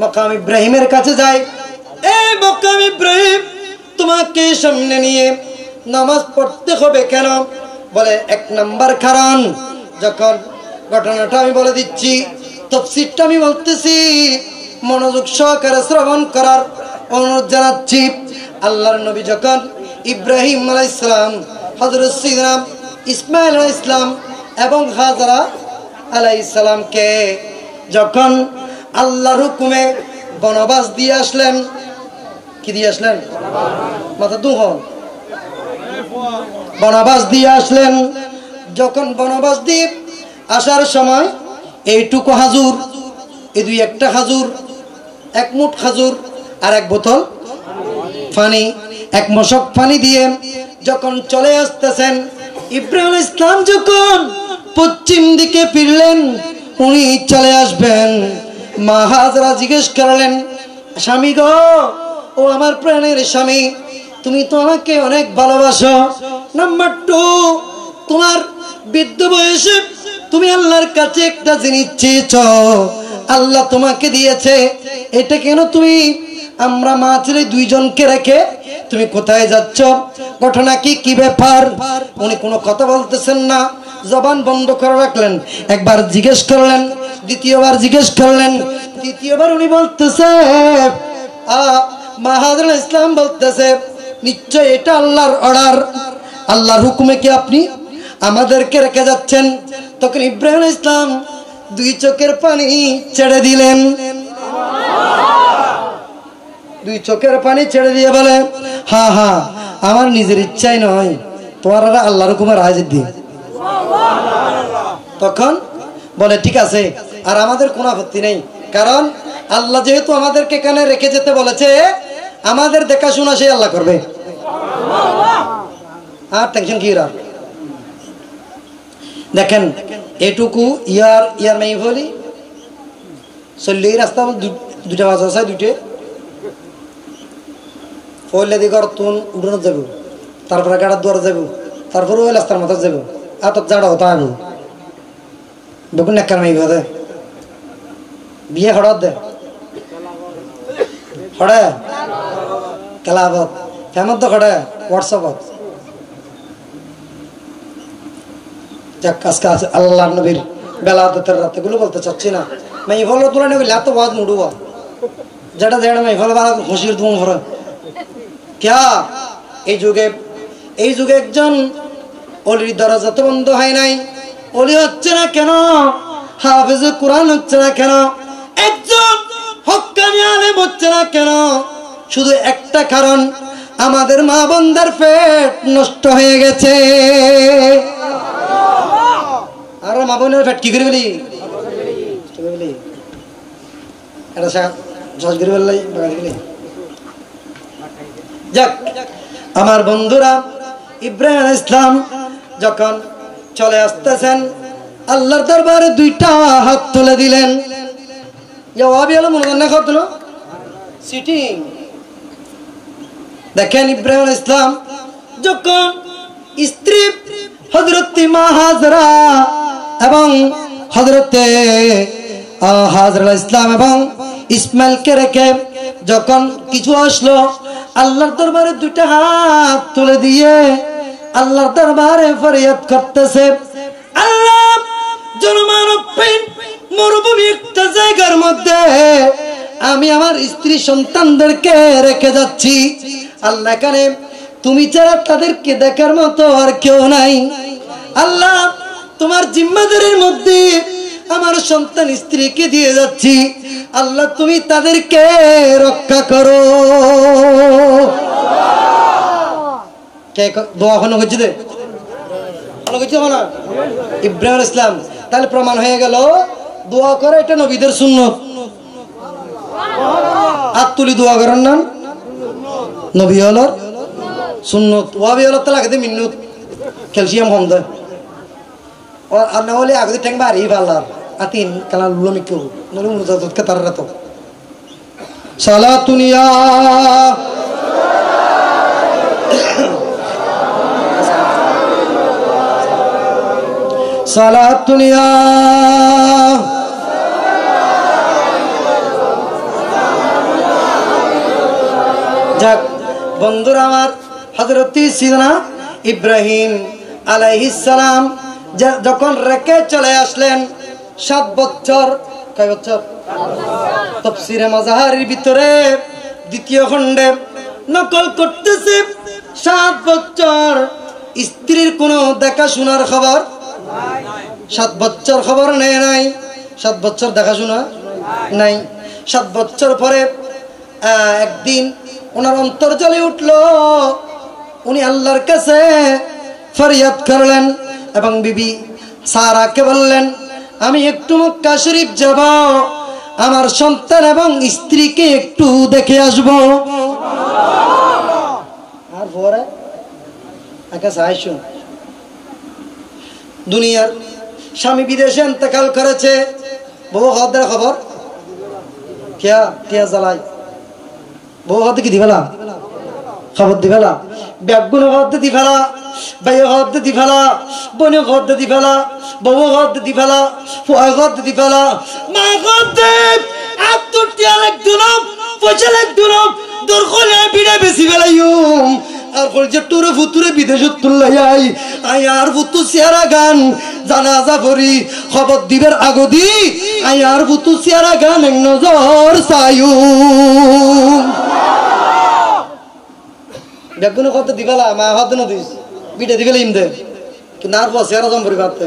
[SPEAKER 1] মকাম ইব্রাহিমের কাছে যাই এই মকাম ইব্রাহিম তোমাকে সামনে নিয়ে নামাজ পড়তে হবে কেন বলে 1 নাম্বার কারণ যখন ঘটনাটা আমি বলে দিচ্ছি তাফসীরটা আমি বলতেছি মনোযোগ সহকারে শ্রবণ করার অনুরোধ জানাচ্ছি আল্লাহর নবী যখন ইব্রাহিম আলাইহিস সালাম হযরত সাইয়্যিদনা ইসমাঈল আলাইহিস সালাম এবং হাজরা আলাইহিস সালামকে যখন আল্লাহর হুকুমে বনবাস দিয়ে আসলেন কি দিয়ে আসলেন মাথা দুহন বনবাস দিয়ে আসলেন যখন বনবাস দিয়ে আসার সময় এইটুকু হাজুর এই 2-1টা হাজুর 1 মুঠ খাজুর আর 1 বোতল পানি 1 মশক পানি দিয়ে যখন চলে আসতেছেন ইব্রাহিম আলাইহিস সালাম যখন পশ্চিম দিকে ফিরলেন উনি চলে আসবেন মা হাজরা জিজ্ঞেস করলেন স্বামী গো ও আমার প্রাণের স্বামী তুমি তো আমাকে অনেক ভালোবাসো নাম্বার 2 তোমার বৃদ্ধ বয়সে তুমি আল্লাহর কাছে একটা জিনিস চেয়েছো আল্লাহ তোমাকে দিয়েছে এটা কেন তুমি আমরা মা ছেলে 2 জনকে রেখে তুমি কোথায় যাচ্ছ ঘটনা কি ব্যাপার উনি কোনো কথা বলতেছেন না জবান বন্ধ করে রাখলেন একবার জিজ্ঞেস করলেন দ্বিতীয়বার জিজ্ঞেস করলেন তৃতীয়বার উনি বলতেছে মা হাজরা ইসলাম বলতেছে নিশ্চয় এটা আল্লাহর অর্ডার, আল্লাহর হুকুমে কি আপনি আমাদেরকে রেখে যাচ্ছেন? তখন ইব্রাহিম ইসলাম 2 চোখের পানি ছেড়ে দিলেন। 2 চোখের পানি ছেড়ে দিয়ে বলে, হ্যাঁ হ্যাঁ, আমার নিজের ইচ্ছাই নয়, তোমার আল্লাহর হুকুমে রাজি দিই। তখন বলে ঠিক আছে, আর আমাদের কোনো আপত্তি নেই, কারণ আল্লাহ যেহেতু আমাদেরকে এখানে রেখে যেতে বলেছে, আমাদের দেখাশোনা সেই আল্লাহ করবে, আর টেনশন কি রা। দেখেন এটুকু ইয়ার নাই বলি চললেই রাস্তা 2টা বাজা আছে, 2টে পয়লা দিকে তুন উড়ানো যাব, তারপরে গাড়ার দুয়ার যাব, তারপরে ওই রাস্তার মাথা যাব, আর তোর জাড়া হতা আবু বেগুন নেকার মাই দে বিয়ে হঠাৎ দে হড়ে খেলাবত ফেমত তো হড়ে হোয়াটসঅ্যাপত। যাক আজকে আল্লাহ নবীর বেলাতের রাত এগুলো বলতে চাচ্ছি না, মাই ফল তোলা নেবে এত বাদ মুড়ুয়া যেটা যেটা মাই ফল বালা খুশির তুম ভরে ক্যা। এই যুগে একজন অলির দরজা তো বন্ধ হয় নাই, অলি হচ্ছে না কেন, হাফেজ কোরআন হচ্ছে না কেন, একজন হক্কানি আলেম হচ্ছে না কেন? শুধু একটা কারণ, আমাদের মা বোনদের পেট নষ্ট হয়ে গেছে। আর মা বোনের পেট কি করে বলি এটা সহজ করে বললাই। যাক আমার বন্ধুরা, ইব্রাহিম ইসলাম যখন চলে আসতেছেন আল্লাহর দরবারে 2টা হাত তুলে দিলেন। দেখেন ইব্রাহিম ইসলাম যখন স্ত্রী হযরতে মা হাজরা এবং হযরতে হাজরা ইসলাম এবং ইসমাইলকে রেখে যখন কিছু আসলো, আল্লাহর দরবারে 2টা হাত তুলে দিয়ে আল্লাহর দরবারে ফরিয়াদ করতেছে, আল্লাহ জনমানব মরুভূমি একটা জায়গার মধ্যে আমি আমার স্ত্রী সন্তানদেরকে রেখে যাচ্ছি, আল্লাহ এখানে তুমি ছাড়া তাদেরকে দেখার মতো আর কেউ নাই। আল্লাহ তোমার জিম্মাদারির মধ্যে আমার সন্তান স্ত্রীকে দিয়ে যাচ্ছি, আল্লাহ তুমি তাদেরকে রক্ষা করো। কে দোয়া হনো হচ্ছে দে না ইব্রাহিম ইসলাম, তাহলে প্রমাণ হয়ে গেল দোয়া করে এটা নবীদের সুন্নত। হাত তুলি দোয়া করার নাম নবী হলর সুন্নত, ওয়াবি হলর তো লাগে মিন্নুত ক্যালসিয়াম কম দেয়, আর না হলে আগে ঠ্যাং বাড়ি ভাল্লার আতিন কালা লুলমি কেউ নলে উনুকে তার রাত সালাতুনিয়া সালাতুনিয়া যাক বন্ধুরা আমার, হযরত সিদনা ইব্রাহিম আলাইহিস সালাম যখন রেখে চলে আসলেন 7 বছর, কয় বছর? তাফসীরে মাজাহারির ভিতরে 2য় খণ্ডে নকল করতেছে 7 বছর স্ত্রীর কোনো দেখাশোনার খবর, 7 বছর খবর নেয় নাই, 7 বছর দেখাশোনা নাই। 7 বছর পরে একদিন ওনার অন্তর জ্বলে উঠলো, উনি আল্লাহর কাছে ফরিয়াদ করলেন এবং বিবি সারাকে বললেন, আমি একটু মক্কা শরীফ যাব, আমার সন্তান এবং স্ত্রীকে একটু দেখে আসব। আর পরে দুনিয়ার স্বামী বিদেশে ইন্তেকাল করেছে, বউ হদের খবর কে জ্বালাই, বউ হতে কি দিবেলা খবর দিবেলা, ব্যাগুন হতে দি ফেলা, ভাই হতে দি ফেলা, বোন হতে দি ফেলা, বউ হতে দি ফেলা, ফুয়া হতে দি ফেলা, মা হতে আত্মটিয়া লাগতুন পয়সা লাগতুন দরখলে বিড়ে বেশি ফেলাইম, আর যে তোরে ফুতুরে বিদেশত তুললাই আই আর ফুতু চেহারা গান জানাজা ভরি খবর দিবের আগদি আই আর ফুতু চেহারা গান এক নজর চাইউ। বেগুন কত দিবেলা মা হাত না দিস পিঠে দিবেলা ইমদে কিন্তু আর বসে আর জম পরিবারতে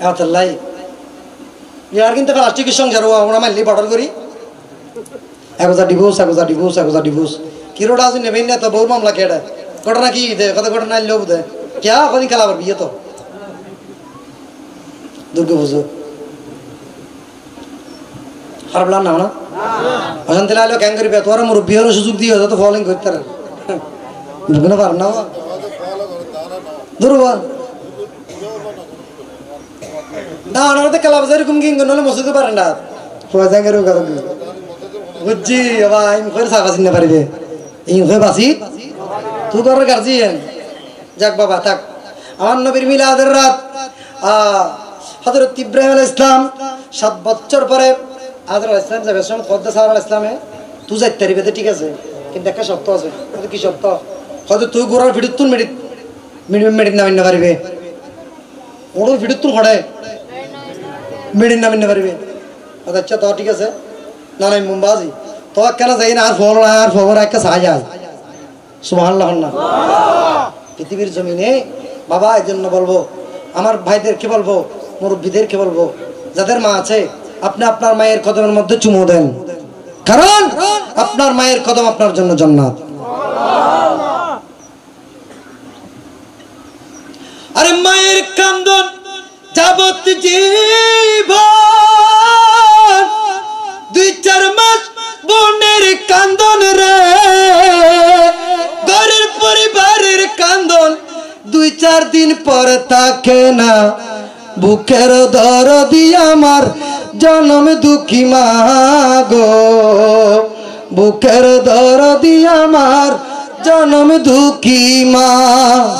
[SPEAKER 1] এত লাই ইয়ার কিন্তু প্লাস্টিকের সংসার আমরা মানলি বটল করি একজা ডিভোর্স কিরোটা আছে নেবেন না তো বহু মামলা কেডা ঘটনা কি দে কত ঘটনা লোভ দে क्या कहीं খেলা পারবি তো দুর্গা পুজো খারাপ লাগ না অশান্তি লাগলো ক্যাং করিবে তোর মুরব্বী হলো সুযোগ দিয়ে তো ফলোইং করতে পারে বুঝতে পার না দুর্বা না ওনারা তো খেলা বাজার এরকম কিং করলে মসজিদে পারেন না ফয়জাঙ্গের কথা বুঝছি বাবা ইন করে সাফা চিনতে পারিবে ইন হয়ে বাসি তুই করার গার্জিয়ান যাক বাবা থাক আমার নবীর মিলাদের রাত হযরত ইব্রাহিম আলাইহিস সালাম 7 বছর পরে আদর আলাইহিস সালাম যাবে সময় কদ্দাস আলাইহিস সালামে তুই যাইতে পারবি ঠিক আছে কিন্তু একটা শর্ত আছে কি শর্ত হয়তো তুই গোরার ভিডিও তুই মেডিট না মিন্না পারবে ওর ভিডিও তুই হড়ে মেডিট না মিন্না পারবে আচ্ছা তো ঠিক আছে না না মুম্বাজি তো কেন যাই না আর ফোর একটা সাহায্য সুবহানাল্লাহ না পৃথিবীর জমিনে বাবা এই জন্য বলবো আমার ভাইদেরকে বলবো মুরব্বীদেরকে বলবো যাদের মা আছে আপনি আপনার মায়ের কদমের মধ্যে চুমু দেন কারণ আপনার মায়ের কদম আপনার জন্য জান্নাত আরে মায়ের কান্দন যাবত জীবন 2-4 মাস বোনের কান্দন রে ঘরের পরিবারের কান্দন 2-4 দিন পর থাকে না বুকের দরদি আমার জনম দুঃখী মা গো বুকের দরদি আমার জনম দুঃখী মা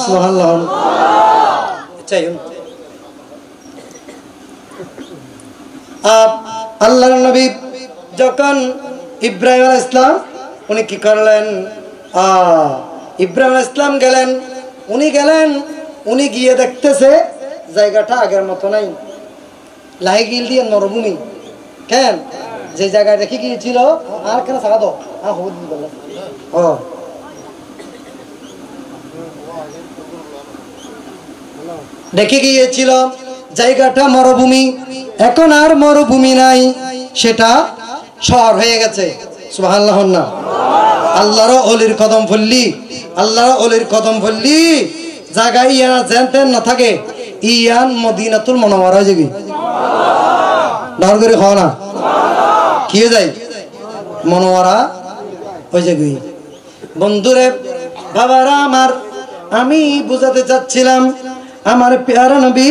[SPEAKER 1] সুবহানাল্লাহ আল্লাহর নবী যখন ইব্রাহিম আলাইহিস সালাম উনি কি করলেন ইব্রাহিম আলাইহিস সালাম গেলেন উনি গিয়ে দেখতেছে জায়গাটা আগের মতো নাই লাইগিল দিয়ে মরুভূমি কেন যে জায়গায় রেখে গিয়েছিল আর কেন সাদা দাও হবুদ বলে রেখে গিয়েছিল জায়গাটা মরুভূমি এখন আর মরুভূমি নাই সেটা শহর হয়ে গেছে সুবহানাল্লাহ না আল্লাহর ওলির কদম ফল্লি জায়গায় ইয়ান জানতেন না থাকে ইয়ান মদিনাতুল মুনাওয়ারা হয়ে যাবি ডর করে খাও না কি হয়ে যায় মুনাওয়ারা হয়ে যাবি বন্ধুরে বাবারা আমার আমি বুঝাতে চাচ্ছিলাম আমার প্যারা নবী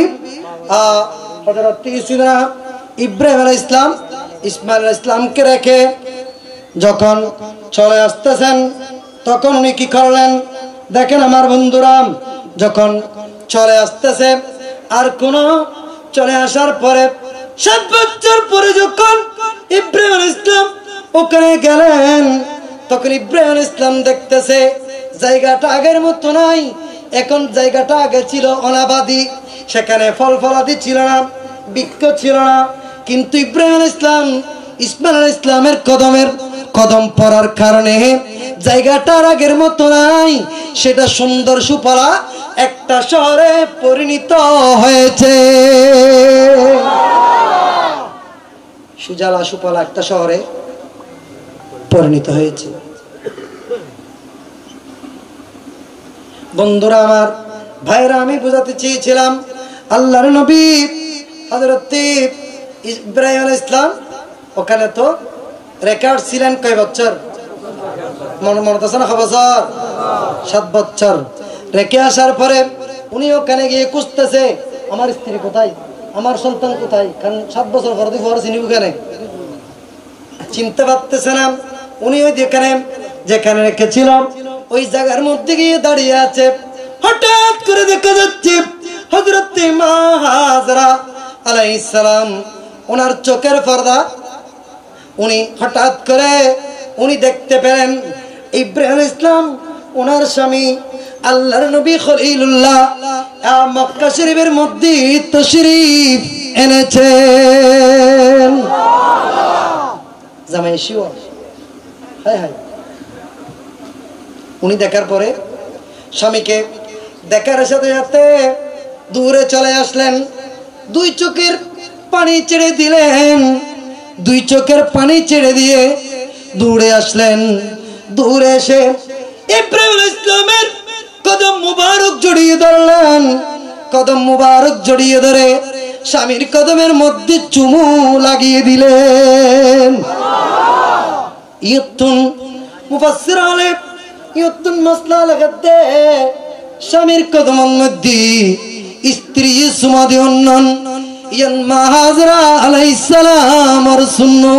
[SPEAKER 1] হযরত ইব্রাহিম আলাইহিস সালাম ইসমাইল আলাইহিস সালামকে রেখে যখন চলে আসতেছেন তখন উনি কি করলেন দেখেন আমার বন্ধুরা যখন চলে আসতেছে আর কোন চলে আসার পরে 7 বছর পরে যখন ইব্রাহিম আলাইহিস সালাম ওখানে গেলেন তখন ইব্রাহিম আলাইহিস সালাম দেখতেছে জায়গাটা আগের মতো নাই এখন জায়গাটা আগে ছিল অনাবাদি সেখানে ফল ফলাদি ছিল না বৃক্ষ ছিল না কিন্তু ইব্রাহিম আলাইহিস সালাম ইসমাইল আলাইহিস সালামের কদম পড়ার কারণে জায়গাটা আগের মতো নাই সেটা সুন্দর সুফলা একটা শহরে পরিণত হয়েছে সুজলা সুফলা একটা শহরে পরিণত হয়েছে বন্ধুরা আমার ভাইরা আমি বুঝাতে চেয়েছিলাম আল্লাহর নবী হযরত ইব্রাহিম আলাইহিস সালাম ওখানে তো রেকর্ড ছিলেন কয় বছর মনে আছে না বছর 7 বছর রেখে আসার পরে উনি ওখানে গিয়ে খুঁজতেছে আমার স্ত্রী কোথায় আমার সন্তান কোথায় কারণ 7 বছর পরে চিনি ওখানে চিনতে পারতেছে না উনি ওই যেখানে রেখেছিল ওই জায়গার মধ্যে গিয়ে দাঁড়িয়ে আছে হঠাৎ করে দেখা যাচ্ছে হযরত মা হাজরা আলাইহিস সালাম ওনার চোখের পর্দা উনি হঠাৎ করে উনি দেখতে পেলেন ইব্রাহিম আলাইহিস সালাম ওনার স্বামী আল্লাহর নবী খলিলুল্লাহ মক্কা শরীফের মধ্যে তাশরীফ এনেছেন জামাই শিওর হায় হায় উনি দেখার পরে স্বামীকে দেখার সাথে সাথে দূরে চলে আসলেন, দুই চোখের পানি ছেড়ে দিলেন, দুই চোখের পানি ছেড়ে দিয়ে দূরে আসলেন। দূরে এসে ইব্রাহিম ইসলামের কদম মুবারক জড়িয়ে ধরলেন, কদম মুবারক জড়িয়ে ধরে স্বামীর কদমের মধ্যে চুমু লাগিয়ে দিলেন। ইয়তুন মুফাসসির আলে ইয়তুন মাসলা লাগাতে স্বামীর কদমের মধ্যে স্ত্রী চুমা দিওন ইয়ান মাহাজরা আলাইহিস সালাম আর সুন্নু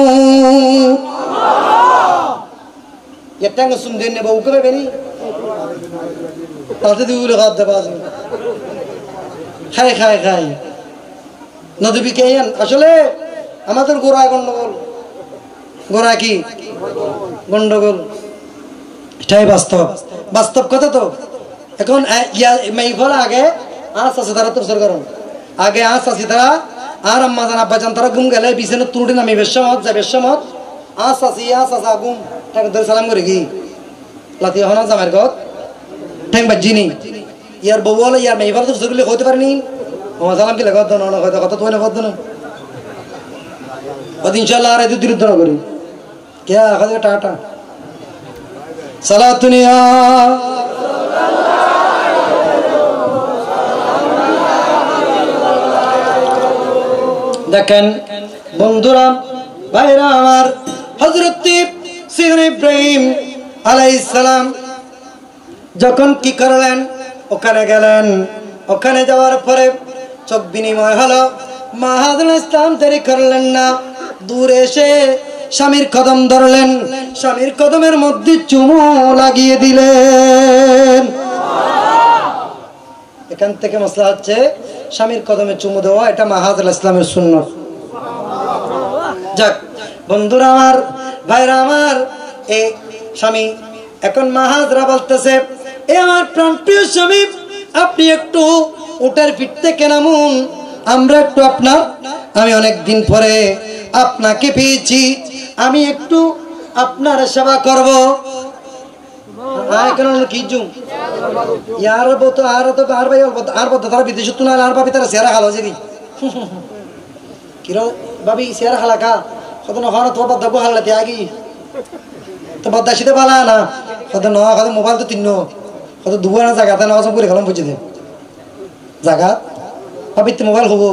[SPEAKER 1] এটাঙ্গ সুন্দর নেব উকবে বেনি তাতে দিউলে গাদ বাজ খাই খাই খাই নদী কেয়ান। আসলে আমাদের গোড়া গন্ডগোল, গোড়া কি গন্ডগোল, এটাই বাস্তব, বাস্তব কথা। তো এখন মেইফল আগে আস আছে তারা তোর সরকার আগে আস আছে তারা আর আম্মা জান আব্বা জান তারা ঘুম গেলে বিছানা তুড়ি নামি বেশমত যাবে বেশমত আস আছে ঘুম তাকে ধরে সালাম করে কি লাতি হনা জামার গত ঠ্যাং বাজিনি ইয়ার বউ হলে ইয়ার মেইফল তোর সরকার হতে পারেনি সালাম কি লাগত না হয়তো কথা তো না কত না ইনশাআল্লাহ আর দুই দিন করি কে আখাদে টাটা সালাতুনিয়া দেখেন বন্ধুরা ভাইরা আমার, হযরত সিহর ইব্রাহিম আলাইহিস সালাম যখন কি করলেন ওখানে গেলেন, ওখানে যাওয়ার পরে চোখ বিনিময় হলো। মাহাদুল ইসলাম দেরি করলেন না, দূরে এসে স্বামীর কদম ধরলেন, স্বামীর কদমের মধ্যে চুমু লাগিয়ে দিলেন। এখান থেকে মশলা হচ্ছে স্বামীর কদমে চুমু দেওয়া, এটা মাহাদুল ইসলামের সুন্নাত। যাক বন্ধুরা আমার, ভাইরা আমার, এই স্বামী এখন মাহাজরা বলতেছে, এ আমার প্রাণপ্রিয় স্বামী, আপনি একটু উটের পিঠ থেকে নামুন, আমরা একটু আমি অনেক দিন পরে আপনাকে পেয়েছি, আমি একটু আপনার সেবা করব। কি জুম ইয়ার তো আর তো আর ভাই আর তারা বিদেশ তো না আর ভাবি তারা সেরা খালো যে কিরো ভাবি সেরা খালা খা কত নহর তোর বাদ দাবো হাল্লা আগি তো বদাসিতে পালা না কত ন কত মোবাইল তো তিন কত দুবার না জায়গাতে না সব করে খেলাম বুঝে দে জায়গা ভাবি মোবাইল হবো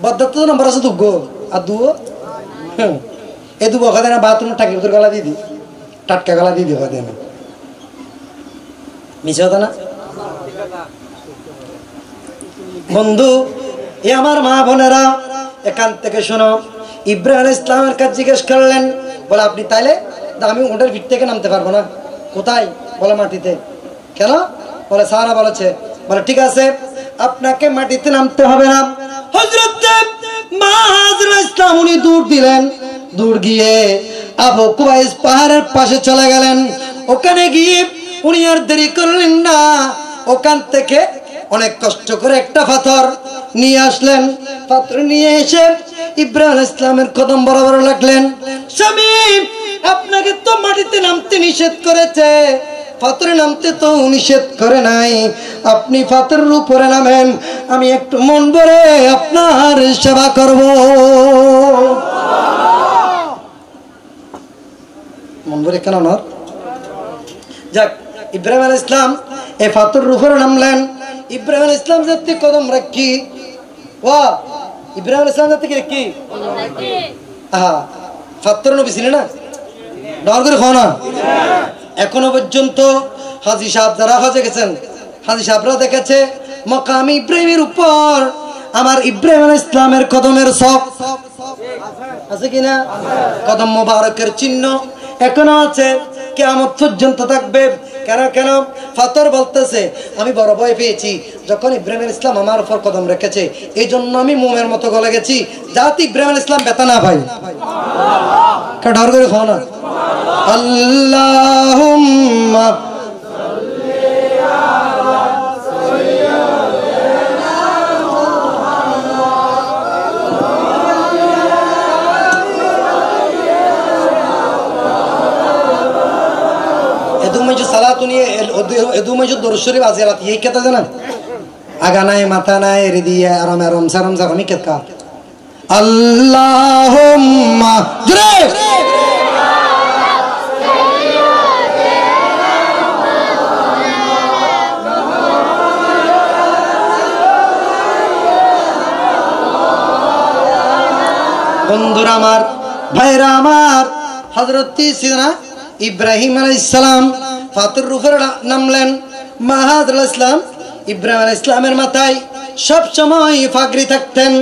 [SPEAKER 1] বদার তো নাম্বার আছে দুগো আর দুও এই দুবো খাদে না বাথরুম টাকি তোর গলা দিয়ে দি টাটকা গলা দিয়ে দি খাদে না মিছে হতো না বন্ধু। এ আমার মা বোনেরা এখান থেকে শোনো, ইব্রাহিম ইসলামের কাছে জিজ্ঞেস করলেন, বলে আপনি তাইলে আমি উটের পিঠ থেকে নামতে পারবো না। কোথায়? বলে মাটিতে। কেন? বলে সাহারা বলেছে। বলে ঠিক আছে, আপনাকে মাটিতে নামতে হবে না। হযরত মাহাজুল ইসলাম উনি দৌড় দিলেন, দৌড় গিয়ে আবু কুবাইস পাহাড়ের পাশে চলে গেলেন। ওখানে গিয়ে উনি আর দেরি করলেন না, ওখান থেকে অনেক কষ্ট করে একটা পাথর নিয়ে আসলেন। পাথর নিয়ে এসে ইব্রাহিম ইসলামের কদম বরাবর লাগলেন। স্বামী, আপনাকে তো মাটিতে নামতে নিষেধ করেছে, পাথরে নামতে তো নিষেধ করে নাই, আপনি পাথরের উপরে নামেন, আমি একটু মন ভরে আপনার সেবা করব। মন ভরে কেন না? যাক, ইব্রাহিম আলাইহিস সালাম এই পাথরের উপরে নামলেন। ইব্রাহিম আলাইহিস সালাম যাতে কদম রাখি, ওয়া ইব্রাহিম আলাইহিস সালাম যাতে কি রাখি, হ্যাঁ পাথর নবী ছিলেন না, ডর করে খাও না। এখনো পর্যন্ত হাজী সাহেব যারা হজে গেছেন, হাজী সাহেবরা দেখেছে মাকাম ইব্রাহিমের উপর আমার ইব্রাহিম আলাইহিস সালামের কদমের ছাপ আছে কিনা, কদম মোবারকের চিহ্ন এখনো আছে, কিয়ামত পর্যন্ত থাকবে। কেন কেন? পাথর বলতেছে আমি বড় ভয় পেয়েছি যখন ইব্রাহিম আলাইহিস সালাম আমার উপর কদম রেখেছে, এই জন্য আমি মোমের মতো গলে গেছি, যাতে ইব্রাহিম আলাইহিস সালাম ব্যথা না পায়। ডর করে খাও না। আল্লাহুম্মা মাইজু সালাতুনি এদু মাইজু দরুদ শরীফ আজিয়ালাত এই কথা জানেন আগা নাই মাথা নাই রে দিয়ে আরাম আরাম সারাম সারামি কেকা আল্লাহুম্মা জুরে বন্ধুরা আমার ভাইরা আমার হযরত সিদনা ইব্রাহিম আলাইহিস সালাম ফাতির রূপে নামলেন মাহাদ আলাইহিস সালাম ইব্রাহিম আলাইহিস সালামের মাথায় সব সময় ফাগরি থাকতেন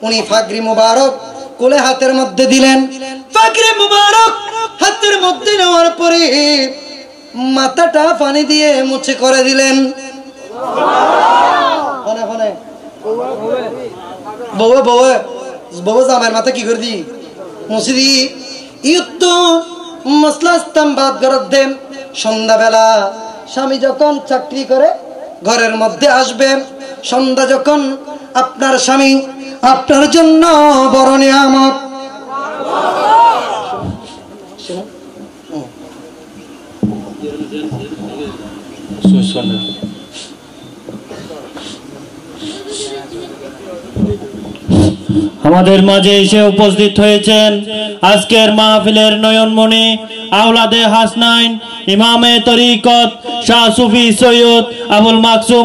[SPEAKER 1] উনি ফাগরি মুবারক কোলে হাতের মধ্যে দিলেন ফাগরি মুবারক হাতের মধ্যে নেওয়ার পরে মাথাটা পানি দিয়ে মুছে করে দিলেন সুবহানাল্লাহ বউয়ে বউয়ে বউ জামার মাথা কি করে দি মুছে দি ইউত মসলা ইস্তেমবাদ করে দেন সন্ধ্যাবেলা স্বামী যখন চাকরি করে ঘরের মধ্যে আসবে সন্ধ্যা যখন আপনার স্বামী আপনার জন্য বড় নিয়ামত
[SPEAKER 2] আমাদের মাঝে এসে উপস্থিত হয়েছেন আজকের মাহফিলের নয়নমণি আওলাদে হাসনাইন ইমামে তরিকত শাহ সুফি সৈয়দ আবুল মাকসুম